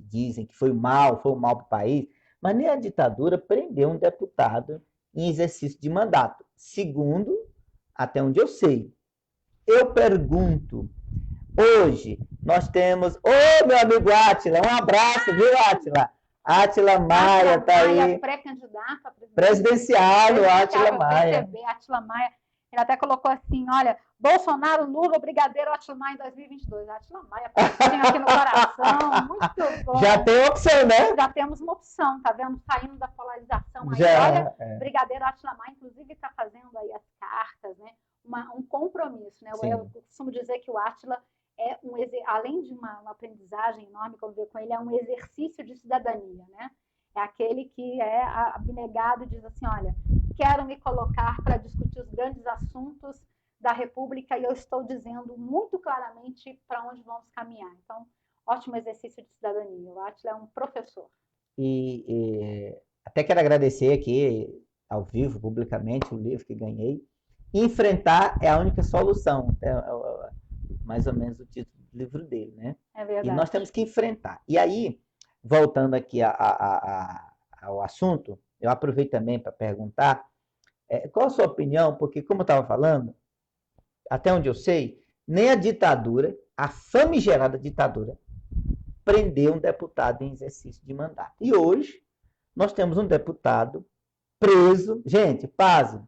dizem que foi um mal para o país, mas nem a ditadura prendeu um deputado em exercício de mandato, segundo, até onde eu sei. Eu pergunto, hoje nós temos... Ô, meu amigo Átila, um abraço, viu, Átila? Átila Maia está aí. Pré-candidato a presidenciário, Átila Maia. Átila Maia. Ele até colocou assim, olha, Bolsonaro, Lula, Brigadeiro, Átila Maia em 2022. Átila Maia, tinha aqui no coração, muito bom. Já tem opção, né? Já temos uma opção, tá vendo? Saindo da polarização aí. Já, olha, Brigadeiro, Átila Maia, inclusive, está fazendo aí as cartas, né? Um compromisso, né? Eu costumo dizer que o Átila é além de uma aprendizagem enorme, conviver com ele, é um exercício de cidadania, né? É aquele que é abnegado e diz assim, olha, quero me colocar para discutir os grandes assuntos da República e eu estou dizendo muito claramente para onde vamos caminhar. Então, ótimo exercício de cidadania. O Átila é um professor. E até quero agradecer aqui, ao vivo, publicamente, o livro que ganhei. Enfrentar é a única solução. É mais ou menos o título do livro dele, né? É verdade. E nós temos que enfrentar. E aí, voltando aqui ao assunto, eu aproveito também para perguntar qual a sua opinião, porque, como eu estava falando, até onde eu sei, nem a ditadura, a famigerada ditadura, prendeu um deputado em exercício de mandato. E hoje, nós temos um deputado preso. Gente, pasme.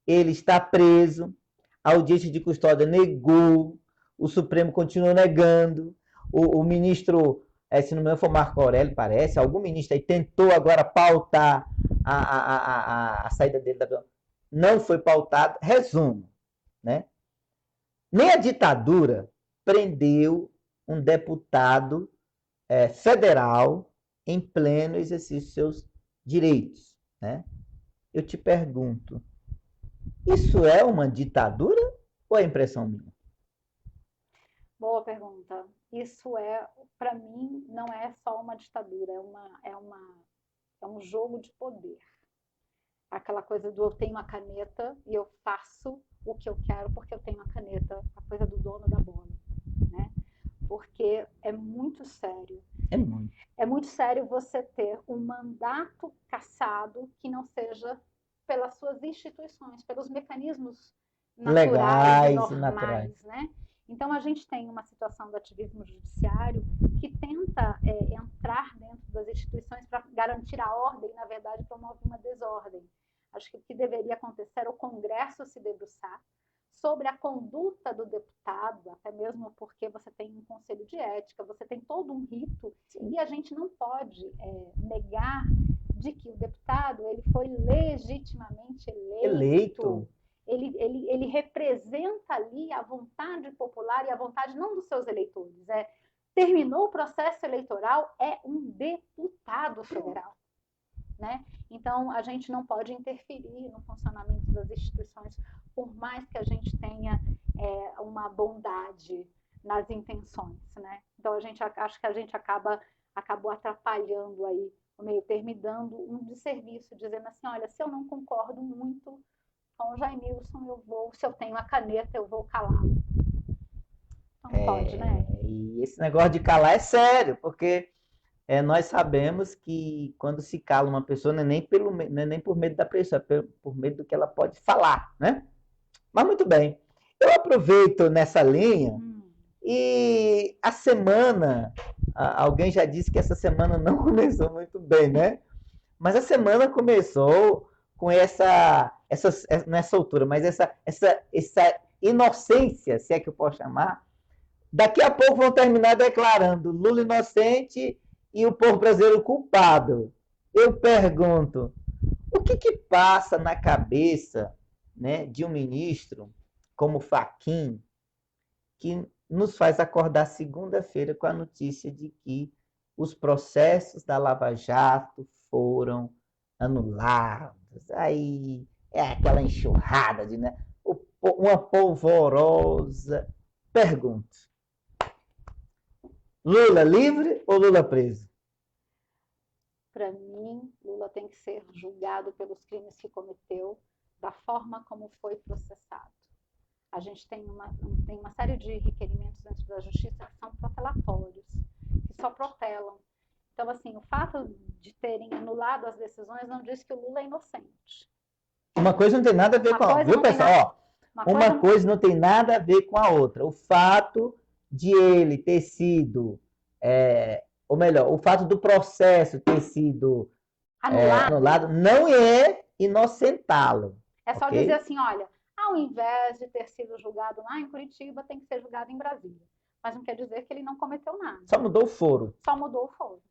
Ele está preso, a audiência de custódia negou, o Supremo continua negando, o ministro, se não me engano foi Marco Aurélio, parece, algum ministro aí tentou agora pautar a saída dele da... Não foi pautado. Resumo, né? Nem a ditadura prendeu um deputado federal em pleno exercício de seus direitos, né? Eu te pergunto, isso é uma ditadura ou é impressão minha? Boa pergunta. Isso para mim, não é só uma ditadura, é um jogo de poder. Aquela coisa do eu tenho a caneta e eu faço o que eu quero porque eu tenho a caneta, a coisa do dono da bola, né? Porque é muito sério. É muito sério você ter um mandato cassado que não seja pelas suas instituições, pelos mecanismos legais e normais, né? Então, a gente tem uma situação do ativismo judiciário que tenta entrar dentro das instituições para garantir a ordem e, na verdade, promove uma desordem. Acho que o que deveria acontecer é o Congresso se debruçar sobre a conduta do deputado, até mesmo porque você tem um conselho de ética, você tem todo um rito, e a gente não pode negar de que o deputado ele foi legitimamente eleito. Ele representa ali a vontade popular e a vontade não dos seus eleitores. Terminou o processo eleitoral, é um deputado federal. Né? Então, a gente não pode interferir no funcionamento das instituições, por mais que a gente tenha uma bondade nas intenções. Né? Então, acho que a gente acabou atrapalhando aí o meio termo e dando um desserviço, dizendo assim, olha, se eu não concordo muito com o Jaimilson, se eu tenho a caneta, eu vou calá-lo. Não pode, né? E esse negócio de calar é sério, porque nós sabemos que quando se cala uma pessoa, não é nem por medo da pessoa, é por medo do que ela pode falar, né? Mas muito bem. Eu aproveito nessa linha e a semana, alguém já disse que essa semana não começou muito bem, né? Mas a semana começou com nessa altura, mas essa inocência, se é que eu posso chamar. Daqui a pouco vão terminar declarando Lula inocente e o povo brasileiro culpado. Eu pergunto, o que passa na cabeça, né, de um ministro como Fachin, que nos faz acordar segunda-feira com a notícia de que os processos da Lava Jato foram anulados? Aí é aquela enxurrada de, né, uma polvorosa. Pergunto, Lula livre ou Lula preso? Para mim, Lula tem que ser julgado pelos crimes que cometeu, da forma como foi processado. A gente tem uma série de requerimentos dentro da justiça que são protelatórios, que só protelam. Então, assim, o fato de terem anulado as decisões não diz que o Lula é inocente. Uma coisa não tem nada a ver com a outra. Viu, pessoal? Uma coisa não tem nada a ver com a outra. O fato de ele ter sido, ou melhor, o fato do processo ter sido anulado não é inocentá-lo. É só dizer assim, olha, ao invés de ter sido julgado lá em Curitiba, tem que ser julgado em Brasília. Mas não quer dizer que ele não cometeu nada. Só mudou o foro. Só mudou o foro.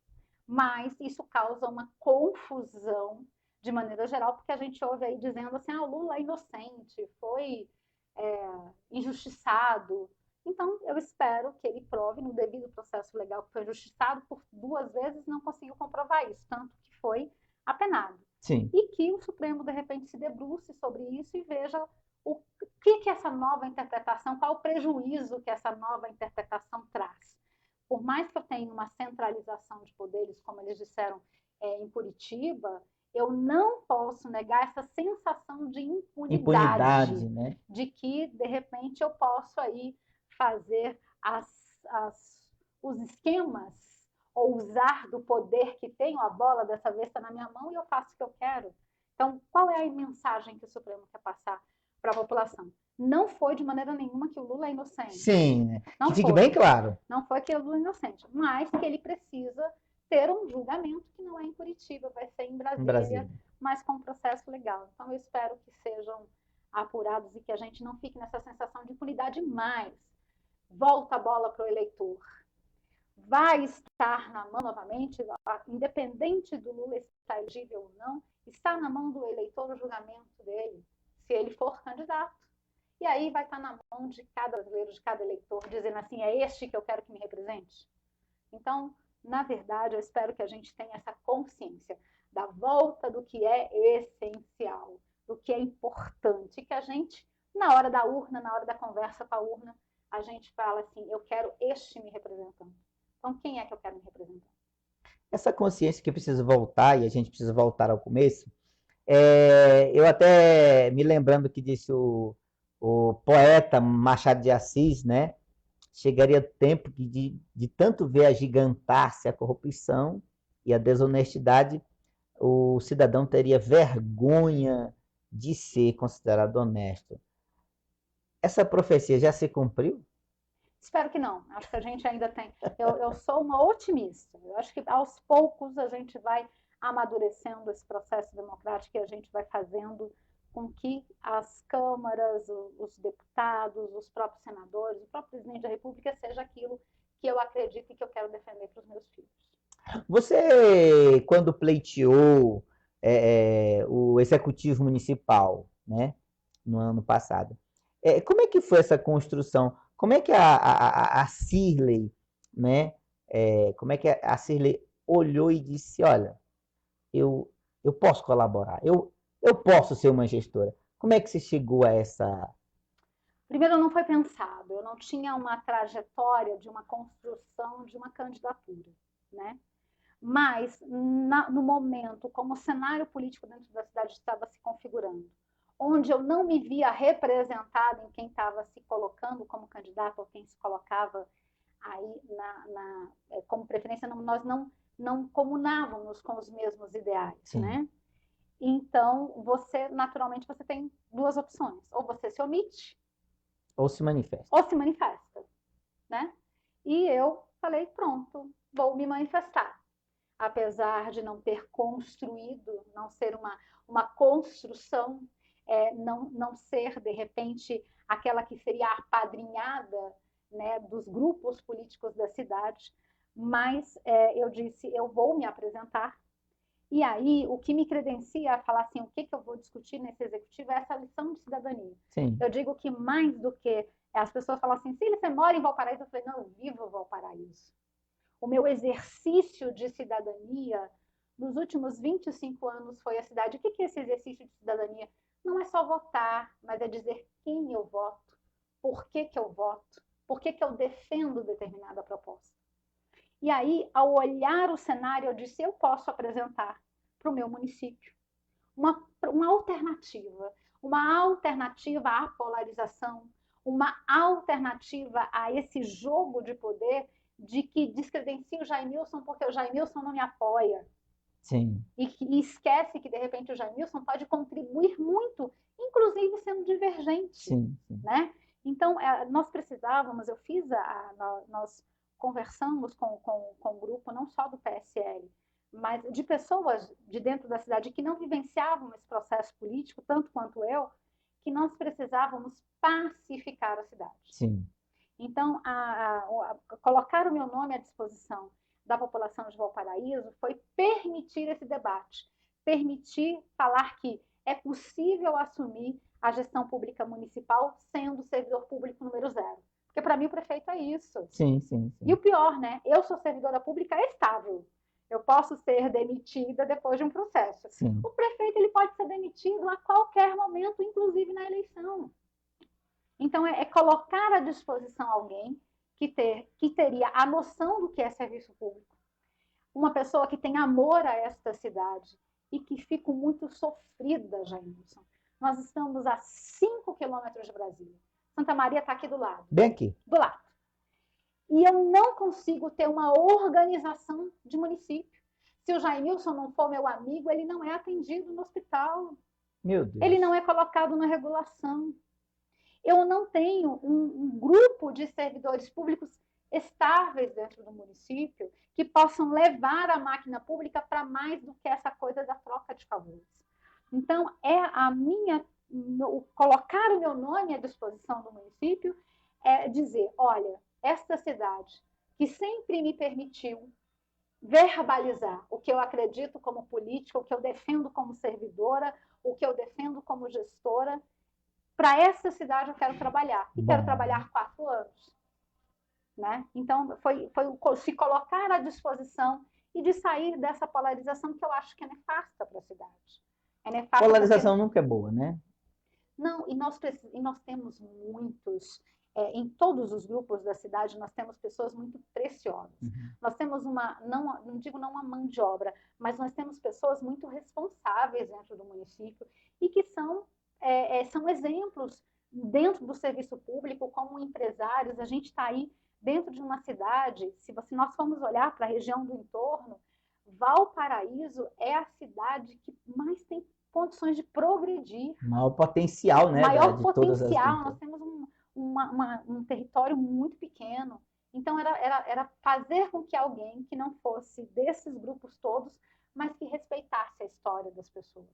Mas isso causa uma confusão de maneira geral, porque a gente ouve aí dizendo assim, o Lula é inocente, foi injustiçado. Então, eu espero que ele prove no devido processo legal que foi injustiçado por 2 vezes, não conseguiu comprovar isso, tanto que foi apenado. Sim. E que o Supremo, de repente, se debruce sobre isso e veja o que essa nova interpretação, qual o prejuízo que essa nova interpretação traz. Por mais que eu tenha uma centralização de poderes, como eles disseram em Curitiba, eu não posso negar essa sensação de impunidade, né? De que, de repente, eu posso aí fazer os esquemas ou usar do poder que tenho, a bola dessa vez está na minha mão e eu faço o que eu quero. Então, qual é a mensagem que o Supremo quer passar para a população? Não foi de maneira nenhuma que o Lula é inocente. Sim, né? Que fique bem claro. Não foi que o Lula é inocente, mas que ele precisa ter um julgamento que não é em Curitiba, vai ser em Brasília, mas com um processo legal. Então, eu espero que sejam apurados e que a gente não fique nessa sensação de impunidade mais. Volta a bola para o eleitor. Vai estar na mão novamente, independente do Lula estar elegível ou não, está na mão do eleitor o julgamento dele, se ele for candidato. E aí vai estar na mão de cada brasileiro, de cada eleitor, dizendo assim, é este que eu quero que me represente. Então, na verdade, eu espero que a gente tenha essa consciência da volta do que é essencial, do que é importante, que a gente, na hora da urna, na hora da conversa com a urna, a gente fala assim, eu quero este me representando. Então, quem é que eu quero me representar? Essa consciência que precisa voltar, e a gente precisa voltar ao começo, eu até me lembrando que disse o poeta Machado de Assis, né? Chegaria tempo que de tanto ver agigantar-se a corrupção e a desonestidade, o cidadão teria vergonha de ser considerado honesto. Essa profecia já se cumpriu? Espero que não. Acho que a gente ainda tem. Eu sou uma otimista. Eu acho que aos poucos a gente vai amadurecendo esse processo democrático e a gente vai fazendo com que as câmaras, os deputados, os próprios senadores, o próprio presidente da República seja aquilo que eu acredito e que eu quero defender para os meus filhos. Você, quando pleiteou o executivo municipal, né, no ano passado, como é que foi essa construção? Como é que a Cirlei, né, como é que a Cirlei olhou e disse, olha, eu posso colaborar, eu posso ser uma gestora. Como é que você chegou a essa... Primeiro, não foi pensado. Eu não tinha uma trajetória de uma construção de uma candidatura, né? Mas, no momento, como o cenário político dentro da cidade estava se configurando, onde eu não me via representada em quem estava se colocando como candidato ou quem se colocava aí como preferência, nós não comunávamos com os mesmos ideais, Sim. Né? Então, naturalmente, você tem 2 opções. Ou você se omite, ou se manifesta. Ou se manifesta, né? E eu falei, pronto, vou me manifestar. apesar de não ter construído, não ser uma construção, não ser, de repente, aquela que seria a apadrinhada, né, dos grupos políticos da cidade, mas eu disse, eu vou me apresentar. E aí, o que me credencia a falar assim, o que eu vou discutir nesse executivo é essa lição de cidadania. Sim. Eu digo que mais do que as pessoas falam assim, Cília, você mora em Valparaíso? Eu falei, não, eu vivo Valparaíso. O meu exercício de cidadania nos últimos 25 anos foi a cidade. O que é esse exercício de cidadania? Não é só votar, mas é dizer quem eu voto, por que eu voto, por que eu defendo determinada proposta. E aí, ao olhar o cenário, eu disse, eu posso apresentar para o meu município uma alternativa à polarização, uma alternativa a esse jogo de poder de que descredencia o Jaimilson porque o Jaimilson não me apoia. Sim. E esquece que, de repente, o Jaimilson pode contribuir muito, inclusive sendo divergente. Sim, sim. Né? Então, nós precisávamos, nós conversamos com o grupo, não só do PSL, mas de pessoas de dentro da cidade que não vivenciavam esse processo político, tanto quanto eu, que nós precisávamos pacificar a cidade. Sim. Então, colocar o meu nome à disposição da população de Valparaíso foi permitir esse debate, permitir falar que é possível assumir a gestão pública municipal sendo servidor público número 0. Porque, para mim, o prefeito é isso. Sim, sim, sim. E o pior, né? Eu sou servidora pública estável. Eu posso ser demitida depois de um processo. Sim. O prefeito ele pode ser demitido a qualquer momento, inclusive na eleição. Então, é colocar à disposição alguém que teria a noção do que é serviço público. Uma pessoa que tem amor a esta cidade e que fico muito sofrida, Jaimilson. Nós estamos a 5 quilômetros de Brasília. Santa Maria está aqui do lado. Bem aqui. Do lado. E eu não consigo ter uma organização de município. Se o Jaimilson não for meu amigo, ele não é atendido no hospital. Meu Deus. Ele não é colocado na regulação. Eu não tenho um grupo de servidores públicos estáveis dentro do município que possam levar a máquina pública para mais do que essa coisa da troca de favores. Então, colocar o meu nome à disposição do município é dizer, olha, esta cidade que sempre me permitiu verbalizar o que eu acredito como política, o que eu defendo como servidora, o que eu defendo como gestora, para essa cidade eu quero trabalhar. E quero trabalhar 4 anos. Né? Então, foi se colocar à disposição e de sair dessa polarização que eu acho que é nefasta para a cidade. É nefasta polarização nunca é boa, né? Não, e nós temos muitos, em todos os grupos da cidade, nós temos pessoas muito preciosas. Uhum. Nós temos não digo não uma mão de obra, mas nós temos pessoas muito responsáveis dentro do município e que são exemplos dentro do serviço público, como empresários. A gente está aí dentro de uma cidade, se nós formos olhar para a região do entorno, Valparaíso é a cidade que mais tem condições de progredir. Maior potencial, né? Maior de potencial, nós temos um território muito pequeno. Então, era fazer com que alguém que não fosse desses grupos todos, mas que respeitasse a história das pessoas.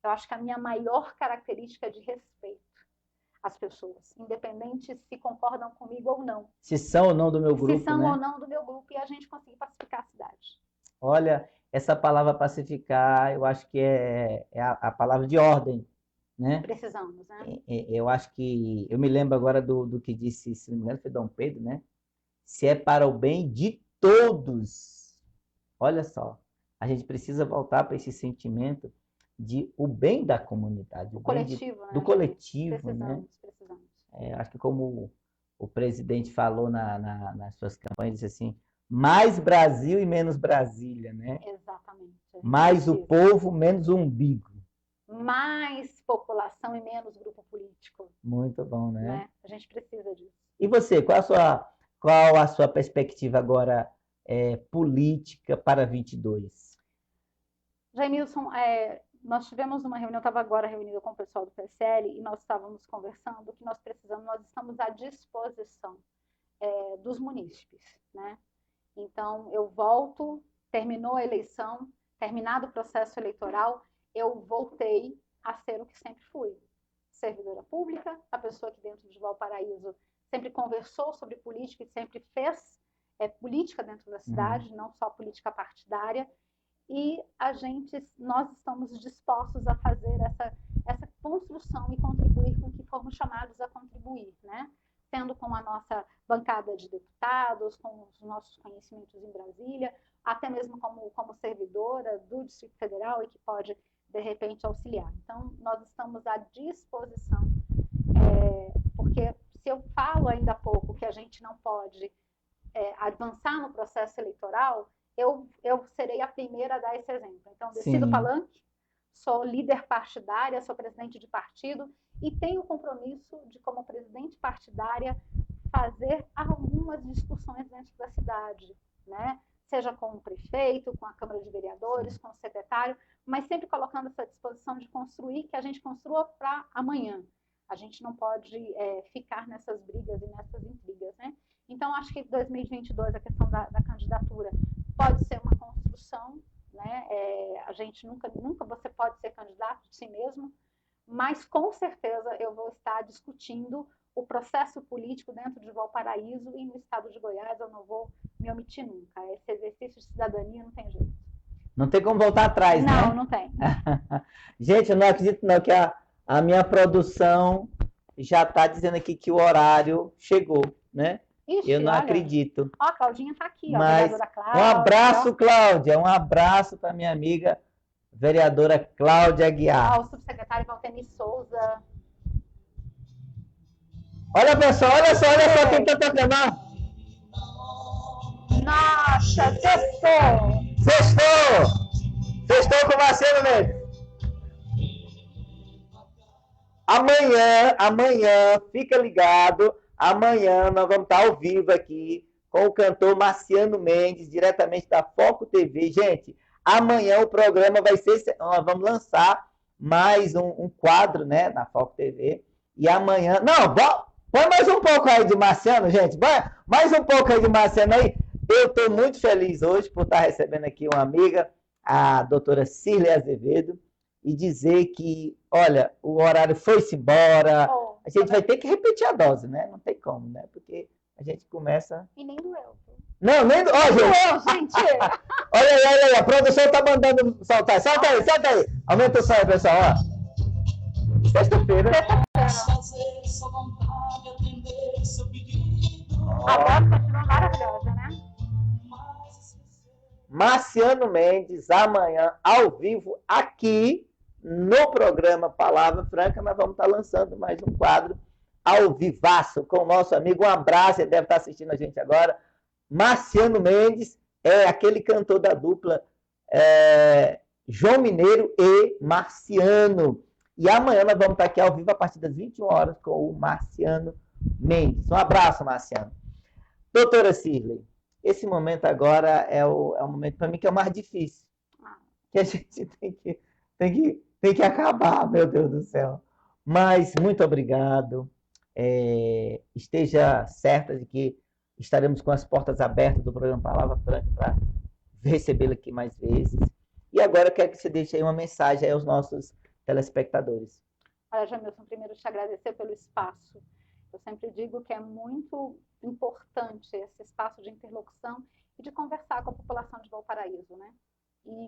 Eu acho que a minha maior característica é de respeito às pessoas, independente se concordam comigo ou não. Se são ou não do meu grupo, Se são né? ou não do meu grupo, e a gente conseguir pacificar a cidade. Olha, essa palavra pacificar, eu acho que é a palavra de ordem, né? Precisamos, né? Eu acho que... Eu me lembro agora do que disse, se não me engano, foi Dom Pedro, né? Se é para o bem de todos. Olha só, a gente precisa voltar para esse sentimento de o bem da comunidade. O coletivo, né? Do coletivo, né? Precisamos. Acho que como o presidente falou nas suas campanhas, disse assim, mais Brasil e menos Brasília, né? Exatamente. Mais o povo, menos o umbigo. Mais população e menos grupo político. Muito bom, né? A gente precisa disso. E você, qual a sua perspectiva agora política para 22? Jaimilson, nós tivemos uma reunião, eu estava agora reunida com o pessoal do PSL e nós estávamos conversando que nós estamos à disposição dos munícipes, né? Então, eu volto terminou a eleição, terminado o processo eleitoral, eu voltei a ser o que sempre fui. Servidora pública, a pessoa que dentro de Valparaíso sempre conversou sobre política e sempre fez política dentro da cidade, não só política partidária. E nós estamos dispostos a fazer essa construção e contribuir com o que formos chamados a contribuir, né? Sendo com a nossa bancada de deputados, com os nossos conhecimentos em Brasília, até mesmo como servidora do Distrito Federal e que pode, de repente, auxiliar. Então, nós estamos à disposição, porque se eu falo ainda há pouco que a gente não pode avançar no processo eleitoral, eu serei a primeira a dar esse exemplo. Então, desci do palanque, sou líder partidária, sou presidente de partido e tenho o compromisso de, como presidente partidária, fazer algumas discussões dentro da cidade, né? Seja com o prefeito, com a Câmara de Vereadores, com o secretário, mas sempre colocando essa disposição de construir, que a gente construa para amanhã. A gente não pode ficar nessas brigas e nessas intrigas, né? Então, acho que 2022, a questão da candidatura pode ser uma construção, né? A gente nunca você pode ser candidato de si mesmo, mas com certeza eu vou estar discutindo o processo político dentro de Valparaíso e no estado de Goiás. Eu não vou me omitir nunca. Esse exercício de cidadania não tem jeito. Não tem como voltar atrás, não, né? Não tem. Gente, eu não acredito não que a minha produção já está dizendo aqui que o horário chegou, né? Ixi, eu não olha. acredito. Ó, a Claudinha está aqui, ó, Mas vereadora Cláudia. Um abraço, Cláudia. Um abraço para minha amiga vereadora Cláudia Aguiar. O subsecretário Valtemir Souza. Olha, pessoal, olha só quem está tocando. Nossa, sextou! Sextou com o Marcelo Mendes. Amanhã, fica ligado. Amanhã nós vamos estar ao vivo aqui com o cantor Marciano Mendes, diretamente da Foco TV. Gente, amanhã o programa vai ser... Nós vamos lançar mais um quadro, né, na Foco TV. E amanhã... Não, põe mais um pouco aí de Marciano, gente. Mais um pouco aí de Marciano aí. Eu estou muito feliz hoje por estar recebendo aqui uma amiga, a doutora Cirlei Azevedo, e dizer que, olha, o horário foi-se embora. A gente vai ter que repetir a dose, né? Não tem como, né? Porque a gente começa... E nem doeu. Não, nem doeu. Gente! Olha aí, a produção tá mandando soltar. Solta aí. Aumenta o som aí, pessoal, ó. Sexta-feira. A voz continua maravilhosa, né? Marciano Mendes, amanhã, ao vivo, aqui no programa Palavra Franca, nós vamos estar lançando mais um quadro ao vivaço com o nosso amigo. Um abraço, ele deve estar assistindo a gente agora. Marciano Mendes é aquele cantor da dupla João Mineiro e Marciano. E amanhã nós vamos estar aqui ao vivo a partir das 21 horas com o Marciano Mendes. Um abraço, Marciano. Doutora Cirlei, esse momento agora é o momento para mim que é o mais difícil. Que a gente tem que acabar, meu Deus do céu. Mas muito obrigado. Esteja certa de que estaremos com as portas abertas do programa Palavra Franca para recebê-lo aqui mais vezes. E agora eu quero que você deixe aí uma mensagem aí aos nossos telespectadores. Olha, Jamilson, primeiro te agradecer pelo espaço. Eu sempre digo que é muito importante esse espaço de interlocução e de conversar com a população de Valparaíso, né?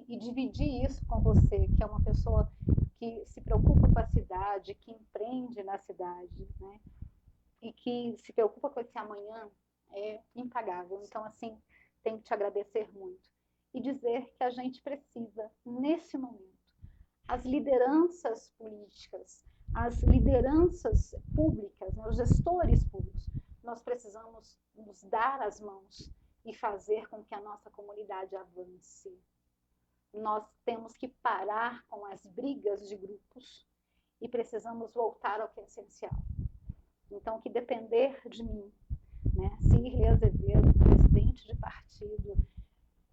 E dividir isso com você, que é uma pessoa que se preocupa com a cidade, que empreende na cidade, né? E que se preocupa com esse amanhã, é impagável. Então, assim, tenho que te agradecer muito. E dizer que a gente precisa, nesse momento, as lideranças políticas, as lideranças públicas, né, os gestores públicos, nós precisamos nos dar as mãos e fazer com que a nossa comunidade avance. Nós temos que parar com as brigas de grupos e precisamos voltar ao que é essencial. Então, que depender de mim, né, Cirlei Azevedo, presidente de partido,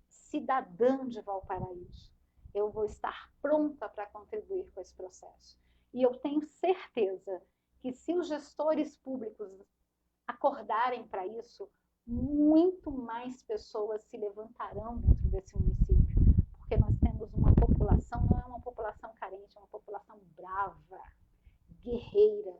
cidadã de Valparaíso, eu vou estar pronta para contribuir com esse processo. E eu tenho certeza que se os gestores públicos acordarem para isso, muito mais pessoas se levantarão dentro desse município. temos uma população, não é uma população carente, é uma população brava, guerreira.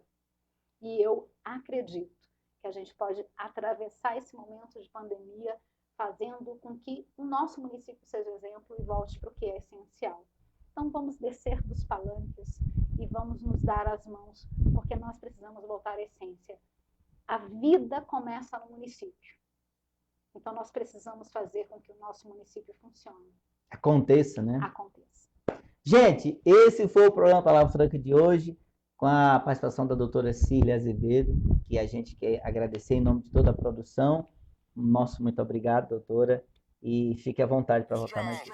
E eu acredito que a gente pode atravessar esse momento de pandemia fazendo com que o nosso município seja exemplo e volte para o que é essencial. Então vamos descer dos palanques e vamos nos dar as mãos, porque nós precisamos voltar à essência. A vida começa no município. Então nós precisamos fazer com que o nosso município funcione. Aconteça, né? Aconteça. Gente, esse foi o programa Palavra Franca de hoje, com a participação da doutora Cília Azevedo, que a gente quer agradecer em nome de toda a produção. Nosso muito obrigado, doutora, e fique à vontade para voltar mais vezes.